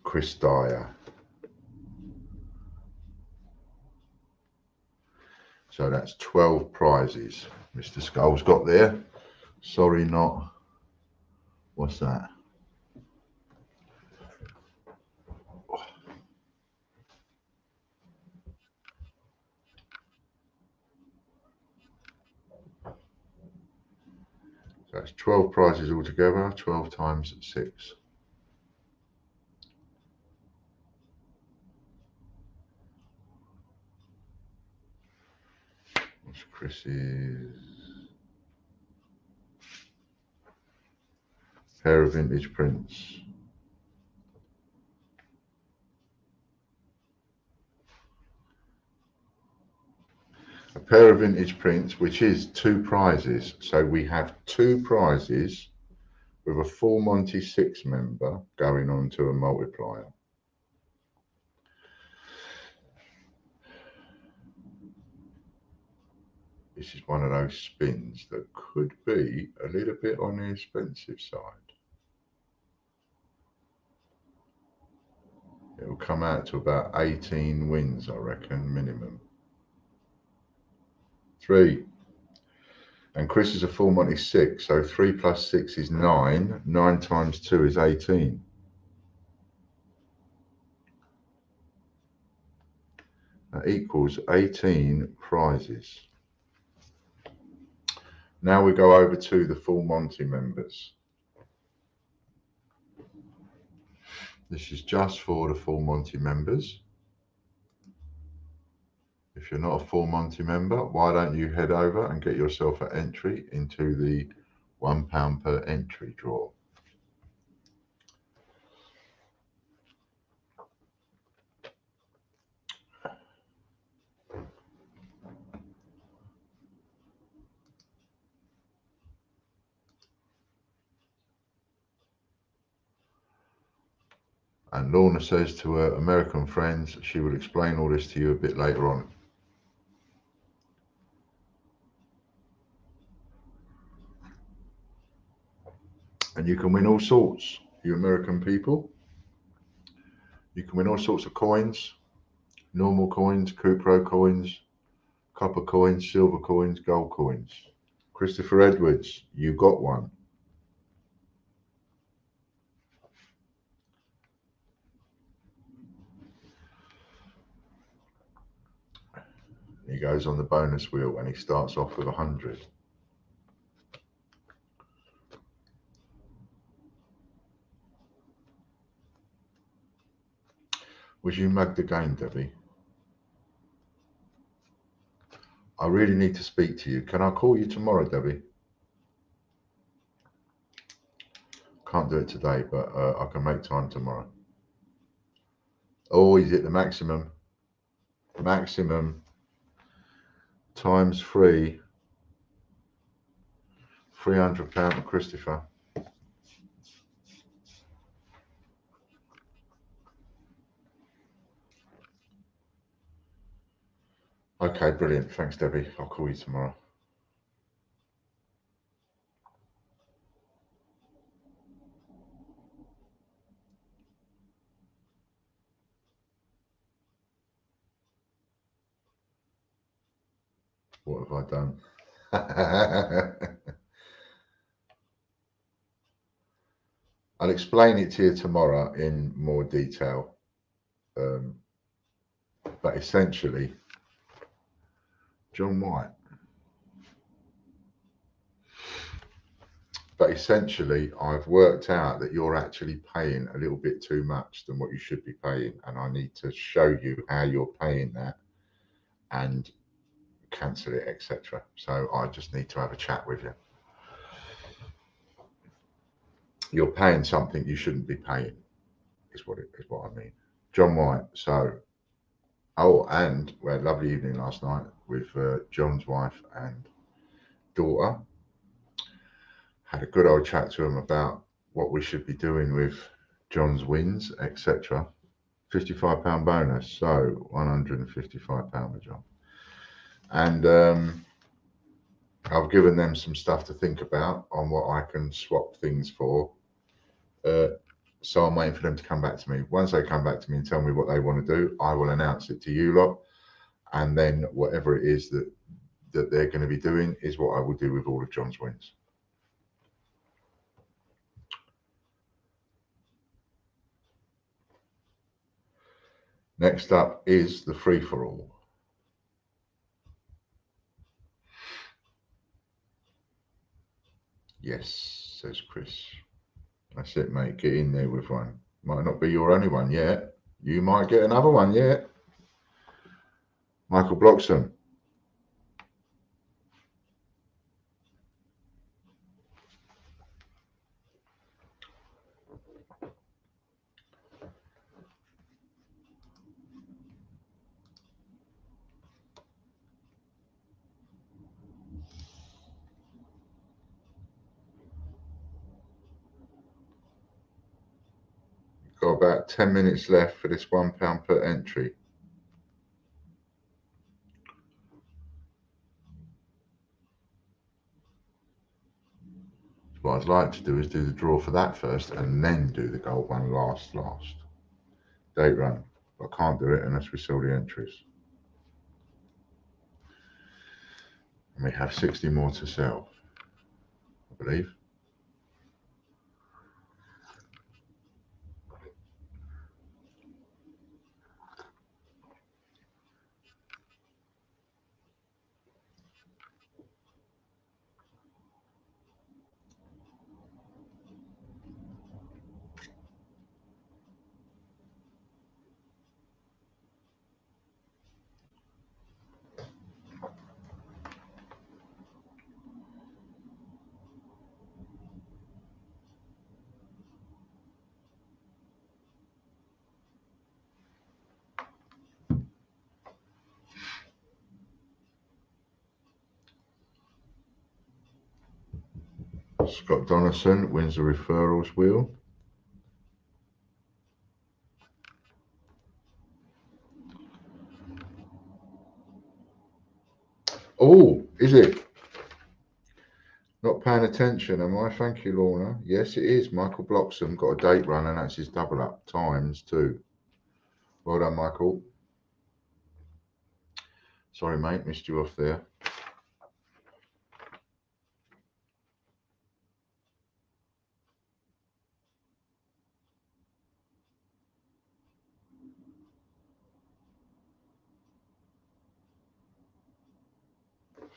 Chris Dyer. So that's 12 prizes Mr. Skulls got there. Sorry, not. What's that? So that's 12 prizes altogether, 12 times 6. What's Chris's? Pair of vintage prints. A pair of vintage prints, which is 2 prizes. So we have 2 prizes with a full Monty 6 member going on to a multiplier. This is one of those spins that could be a little bit on the expensive side. It will come out to about 18 wins, I reckon, minimum. 3. And Chris is a full Monty 6, so 3 plus 6 is 9. 9 times 2 is 18. That equals 18 prizes. Now we go over to the full Monty members. This is just for the full Monty members. If you're not a full Monty member, why don't you head over and get yourself an entry into the £1 per entry draw. And Lorna says to her American friends, she will explain all this to you a bit later on. And you can win all sorts, you American people. You can win all sorts of coins, normal coins, Cupro coins, copper coins, silver coins, gold coins. Christopher Edwards, you got one. He goes on the bonus wheel and he starts off with 100. Was you mugged again, Debbie? I really need to speak to you. Can I call you tomorrow, Debbie? Can't do it today, but I can make time tomorrow. Oh, is it the maximum? Maximum times 3. £300 for Christopher. Okay, brilliant. Thanks, Debbie. I'll call you tomorrow. What have I done? I'll explain it to you tomorrow in more detail. But essentially, John White. But essentially, I've worked out that you're actually paying a little bit too much than what you should be paying. And I need to show you how you're paying that and cancel it, etc. So I just need to have a chat with you. You're paying something you shouldn't be paying, is what I mean. John White. So, oh, and we had a lovely evening last night with John's wife and daughter. Had a good old chat to him about what we should be doing with John's wins, etc. £55 bonus, so £155 with John. And I've given them some stuff to think about on what I can swap things for. So I'm waiting for them to come back to me. Once they come back to me and tell me what they want to do, I will announce it to you lot. And then whatever it is that they're going to be doing is what I will do with all of John's wins. Next up is the free-for-all. Yes, says Chris. That's it, mate. Get in there with one. Might not be your only one yet. You might get another one yet. Michael Bloxham. Got about 10 minutes left for this £1 per entry. What I'd like to do is do the draw for that first and then do the gold one last. Date run. But I can't do it unless we sell the entries. And we have 60 more to sell, I believe. Scott Donaldson wins the referrals wheel. Oh, is it? Not paying attention, am I? Thank you, Lorna. Yes, it is. Michael Bloxham got a date run and that's his double up times 2. Well done, Michael. Sorry, mate, missed you off there.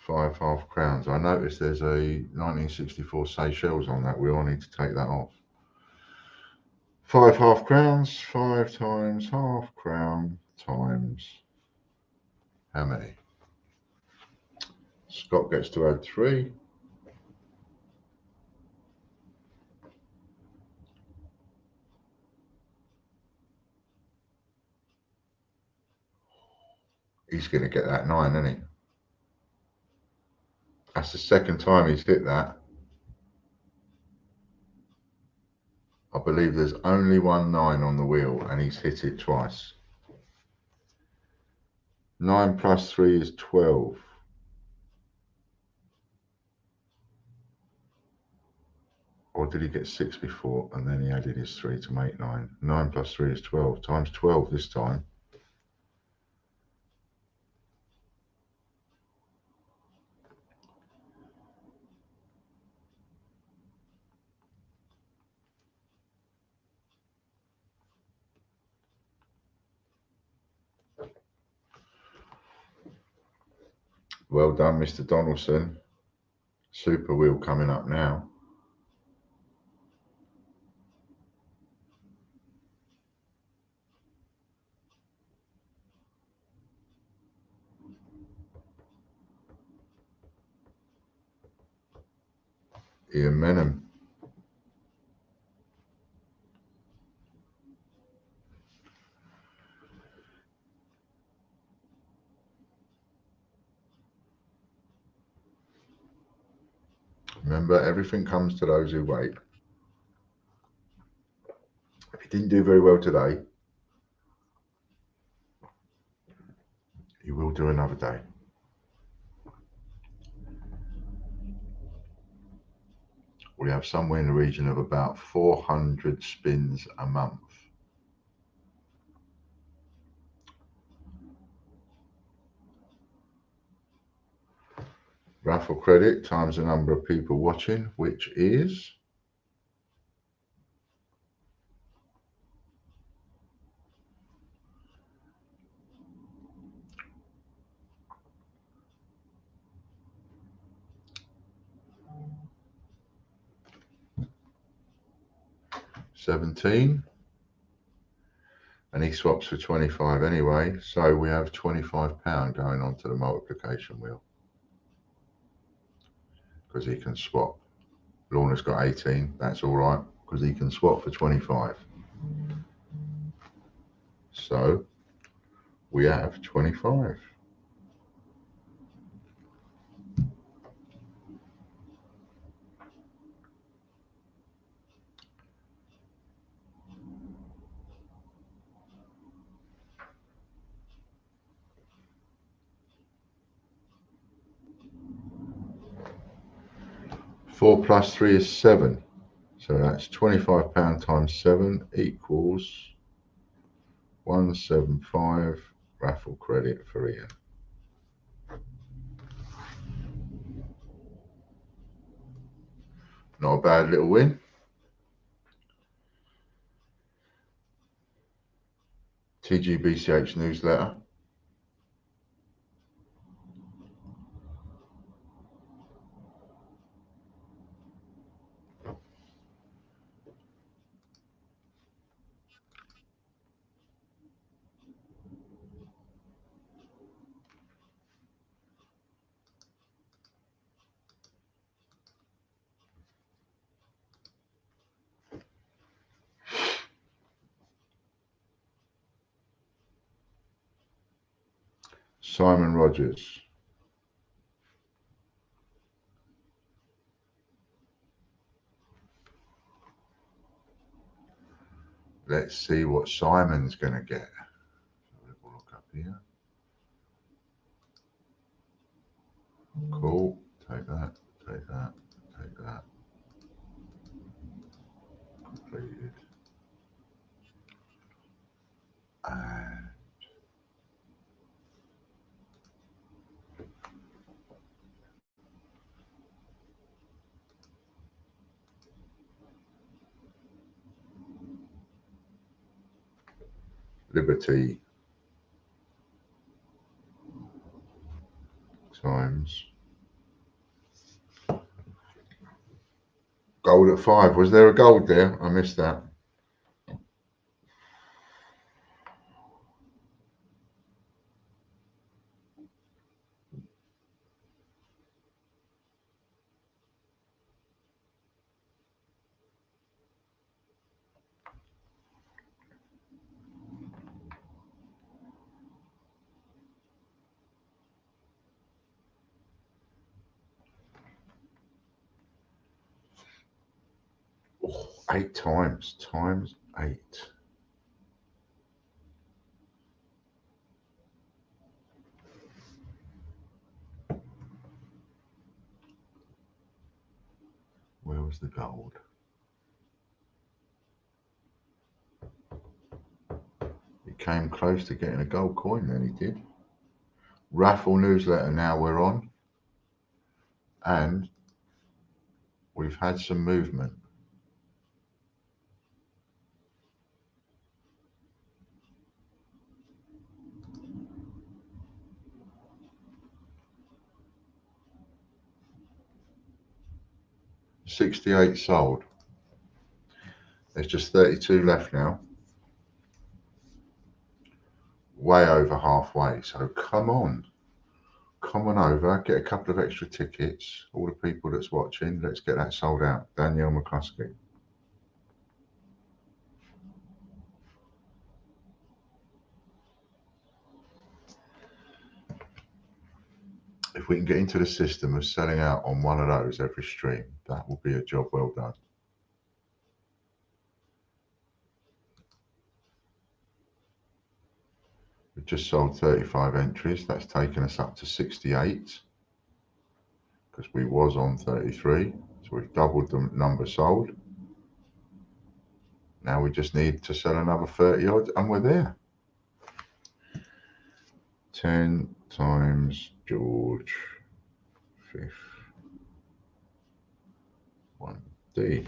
5 half crowns. I noticed there's a 1964 Seychelles on that wheel. I need to take that off. 5 half crowns, 5 times half crown times how many? Scott gets to add 3. He's going to get that 9, isn't he? That's the second time he's hit that. I believe there's only one 9 on the wheel and he's hit it twice. 9 plus 3 is 12. Or did he get 6 before and then he added his 3 to make 9? 9 plus 3 is 12. Times 12 this time. Well done, Mr. Donaldson. Super wheel coming up now. Ian Menham. Remember, everything comes to those who wait. If you didn't do very well today, you will do another day. We have somewhere in the region of about 400 spins a month. Raffle credit times the number of people watching, which is 17. And he swaps for 25 anyway, so we have £25 going on to the multiplication wheel. Because he can swap. Lorna's got 18, that's all right, because he can swap for 25. So we have 25. Four plus 3 is 7. So that's £25 times 7 equals 175 raffle credit for Ian. Not a bad little win. TGBCH newsletter. Simon Rogers. Let's see what Simon's going to get. We'll look up here. Cool. Take that, take that, take that. Completed. And Liberty times Gold at 5. Was there a gold there? I missed that. Oh, 8 times 8. Where was the gold? He came close to getting a gold coin then, he did. Raffle newsletter now we're on. And we've had some movement. $68 sold. There's just 32 left now. Way over halfway. So come on over, get a couple of extra tickets. All the people that's watching, let's get that sold out. Danielle McCluskey. If we can get into the system of selling out on one of those every stream, that will be a job well done. We've just sold 35 entries. That's taken us up to 68 because we was on 33. So we've doubled the number sold. Now we just need to sell another 30 odd and we're there. 10 times George 5th 1D.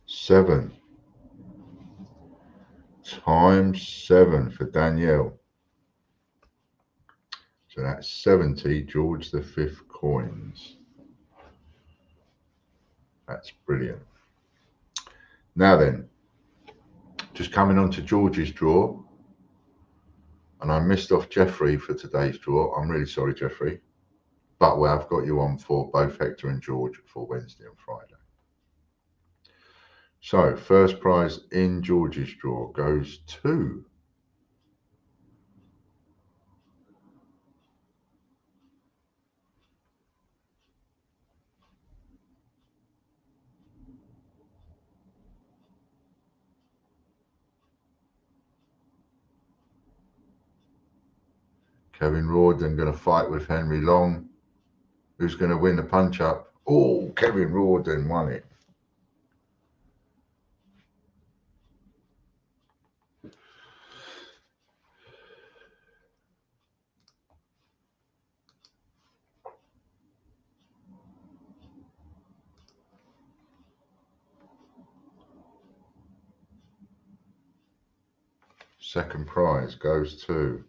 Seven times 7 for Danielle. So that's 70 George V coins. That's brilliant. Now then, just coming on to George's draw. And I missed off Jeffrey for today's draw. I'm really sorry, Jeffrey. But I've got you on for both Hector and George for Wednesday and Friday. So, first prize in George's draw goes to Kevin Rawdon, going to fight with Henry Long. Who's going to win the punch up? Oh, Kevin Rawdon won it. Second prize goes to,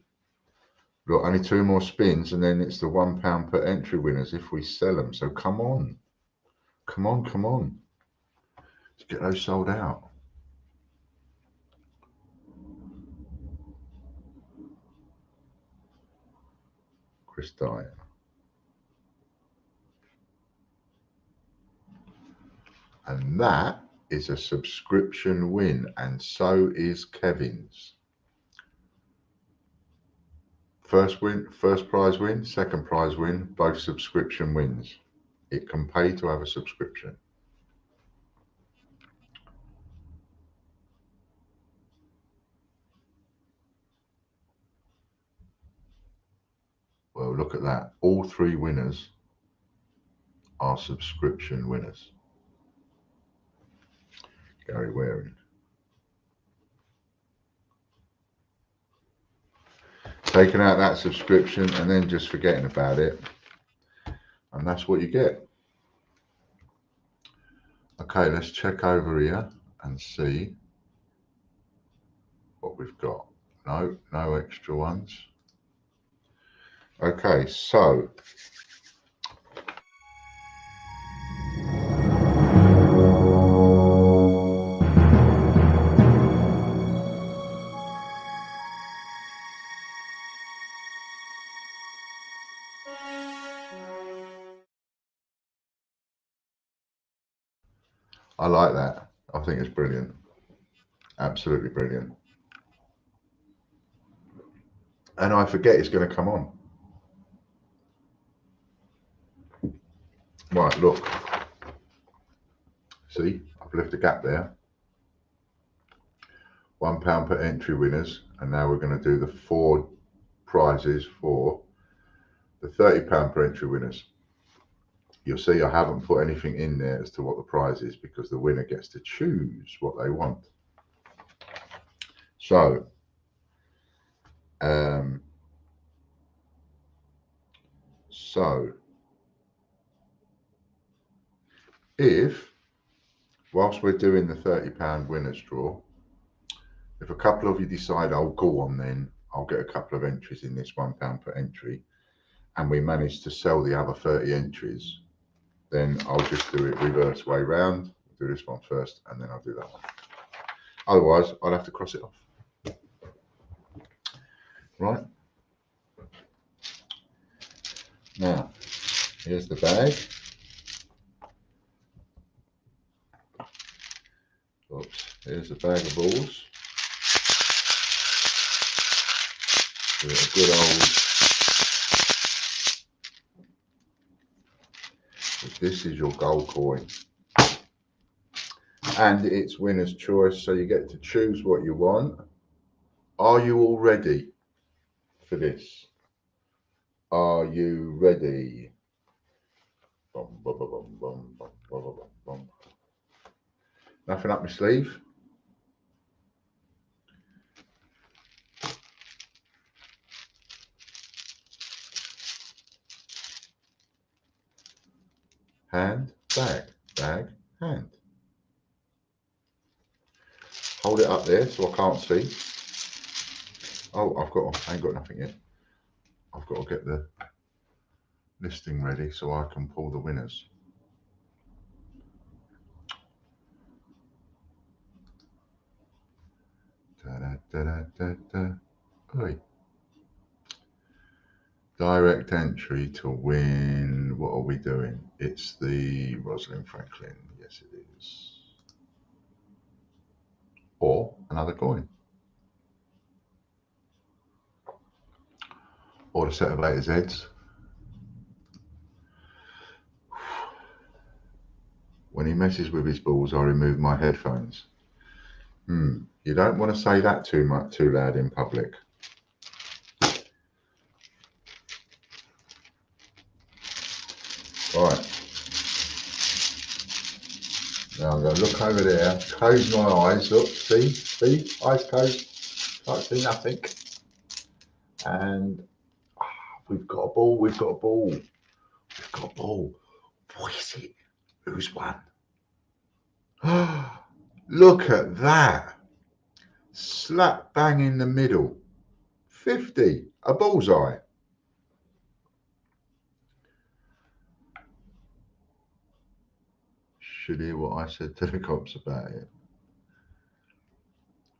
we've got only 2 more spins and then it's the £1 per entry winners if we sell them. So come on. Come on. Let's get those sold out. Chris Dyer. And that is a subscription win, and so is Kevin's. First prize win, second prize win, both subscription wins. It can pay to have a subscription. Well look at that. All 3 winners are subscription winners. Gary Waring. Taking out that subscription and then just forgetting about it. And that's what you get. Okay, let's check over here and see what we've got. No extra ones. Okay, so I like that. I think it's brilliant. Absolutely brilliant. And I forget it's going to come on. Right, look. See, I've left a gap there. £1 per entry winners. And now we're going to do the 4 prizes for the £30 per entry winners. You'll see I haven't put anything in there as to what the prize is because the winner gets to choose what they want. So, if, whilst we're doing the £30 winners draw, if a couple of you decide, oh, go on then, I'll get a couple of entries in this £1 per entry, and we manage to sell the other 30 entries, then I'll just do it reverse way round. Do this one first, and then I'll do that one. Otherwise, I'll have to cross it off. Right. Now, here's the bag. Oops, here's the bag of balls. A good old, this is your gold coin. And it's winner's choice, so you get to choose what you want. Are you all ready for this? Are you ready? Bum, bum, bum, bum, bum, bum, bum, bum. Nothing up my sleeve. Hand, bag, bag, hand. Hold it up there so I can't see. Oh, I ain't got nothing yet. I've got to get the listing ready so I can pull the winners. Da, da, da, da, da. Oi. Direct entry to win. What are we doing? It's the Rosalind Franklin. Yes, it is. Or another coin. Or a set of 8 Zs. When he messes with his balls, I remove my headphones. You don't want to say that too loud in public. Right. Now I'm going to look over there, close my eyes, look, see, eyes closed, can't see nothing. And we've got a ball. What is it? Who's won? Look at that. Slap bang in the middle. 50, a bullseye. Should hear what I said to the cops about it.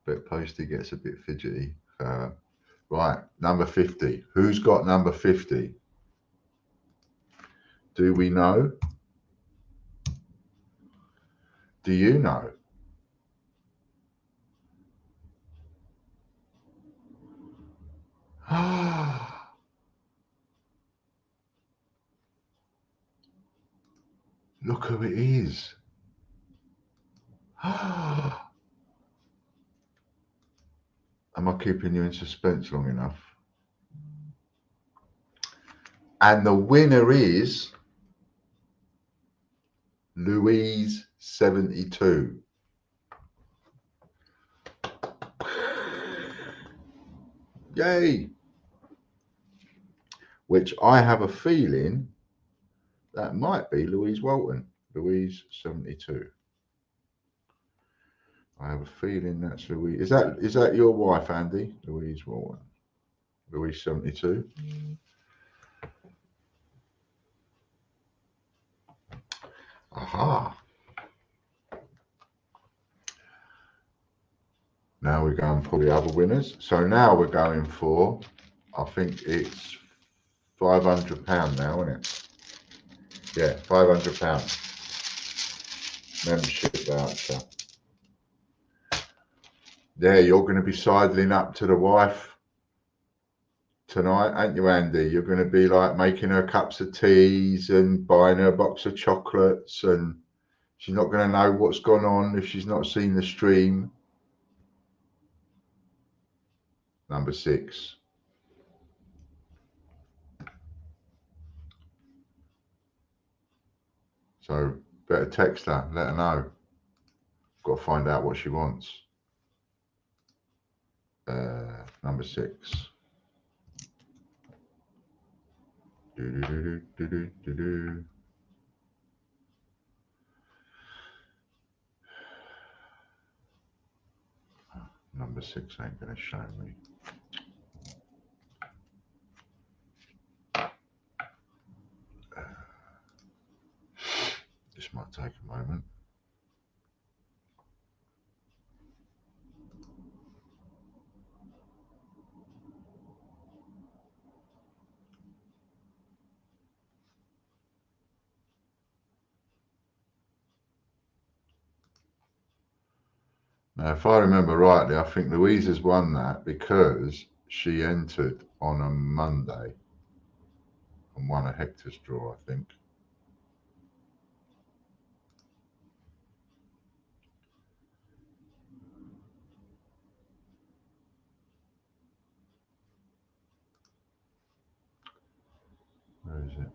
But Posty gets a bit fidgety. Right, number 50. Who's got number 50? Do we know? Do you know? Look who it is. Am I keeping you in suspense long enough? And the winner is Louise 72. Yay! Which I have a feeling that might be Louise Walton. Louise 72. I have a feeling that's Louise. Is that your wife, Andy? Louise Walton. Louise 72. Aha. Now we're going for the other winners. So now we're going for, I think it's £500 now, isn't it? Yeah, £500 membership voucher. Yeah, you're going to be sidling up to the wife tonight, aren't you, Andy? You're going to be like making her cups of teas and buying her a box of chocolates, and she's not going to know what's gone on if she's not seen the stream. Number 6. So better text her, let her know. Got to find out what she wants. Number 6. Number 6 ain't going to show me. This might take a moment. Now, if I remember rightly, I think Louise has won that because she entered on a Monday and won a Hector's draw, I think. Where is it?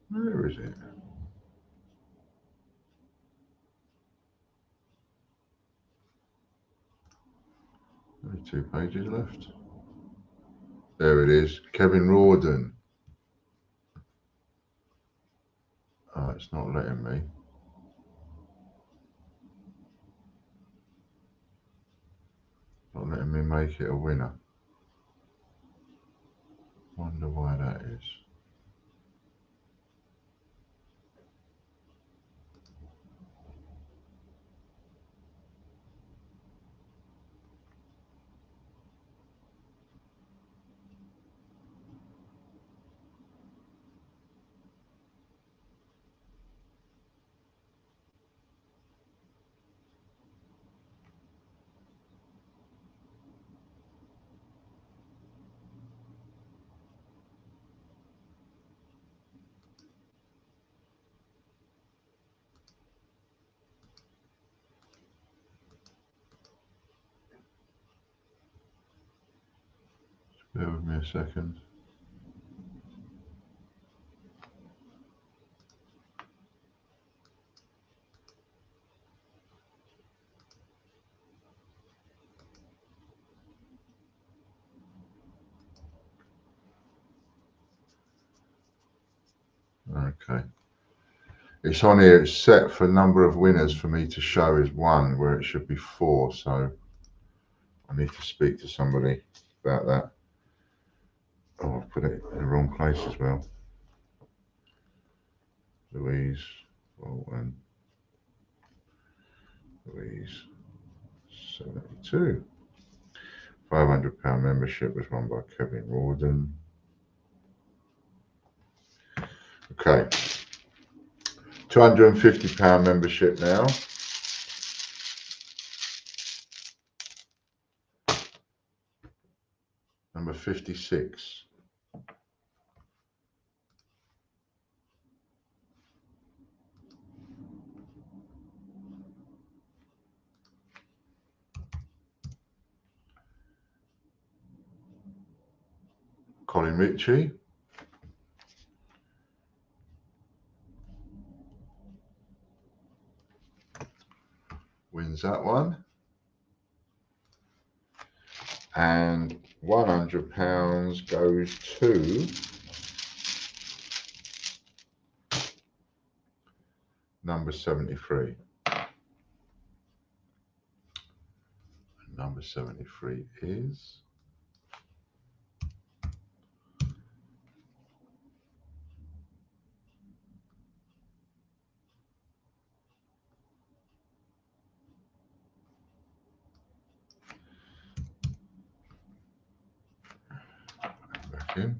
Where is it? Only 2 pages left. There it is. Kevin Rawdon. Oh, it's not letting me. Not letting me make it a winner. Wonder why that is. Bear with me a second. Okay. It's on here, it's set for number of winners for me to show is 1, where it should be 4. So I need to speak to somebody about that. Oh, I've put it in the wrong place as well. Louise Walton. Louise 72. £500 membership was won by Kevin Rawdon. Okay. £250 membership now. Number 56. Colin Ritchie. Wins that one. And £100 goes to number 73. Number 73 is back in.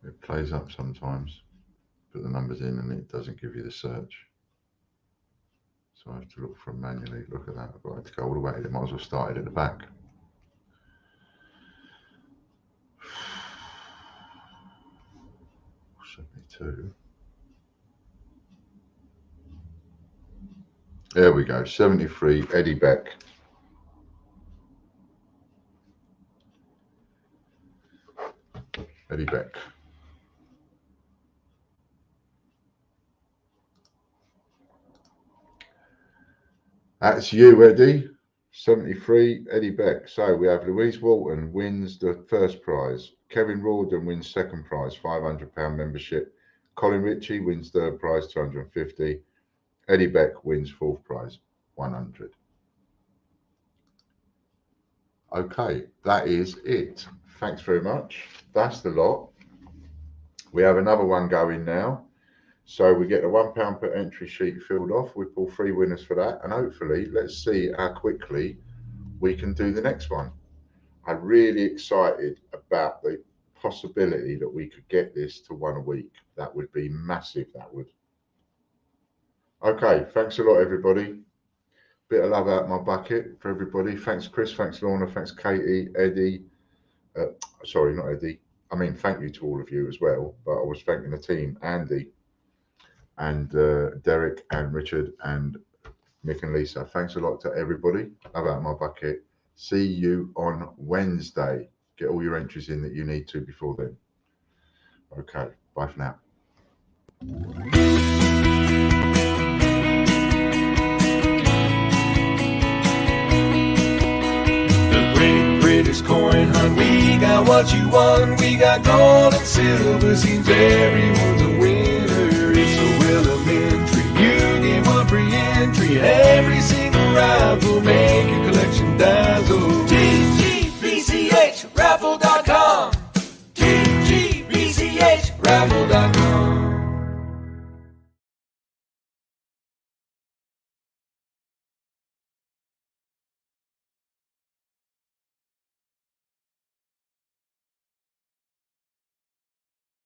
It plays up sometimes, put the numbers in and it doesn't give you the search. So I have to look for them manually. Look at that, I've got to go all the way. It might as well start it at the back. .72. There we go, 73, Eddie Beck. Eddie Beck. That's you, Eddie. 73, Eddie Beck. So we have Louise Walton wins the first prize. Kevin Rawdon wins second prize, £500 membership. Colin Ritchie wins third prize, 250. Eddie Beck wins fourth prize, 100. Okay, that is it. Thanks very much. That's the lot. We have another one going now. So we get the £1 per entry sheet filled off. We pull 3 winners for that. And hopefully, let's see how quickly we can do the next one. I'm really excited about the possibility that we could get this to 1 a week. That would be massive, that would. Okay, thanks a lot, everybody. Bit of love out my bucket for everybody. Thanks, Chris. Thanks, Lorna. Thanks, Katie, Eddie. Sorry, not Eddie. I mean, thank you to all of you as well. But I was thanking the team, Andy and Derek and Richard and Mick and Lisa. Thanks a lot to everybody. Love out my bucket. See you on Wednesday. Get all your entries in that you need to before then. Okay, bye for now. The Great British Coin Hunt. We got what you want. We got gold and silver. Seems everyone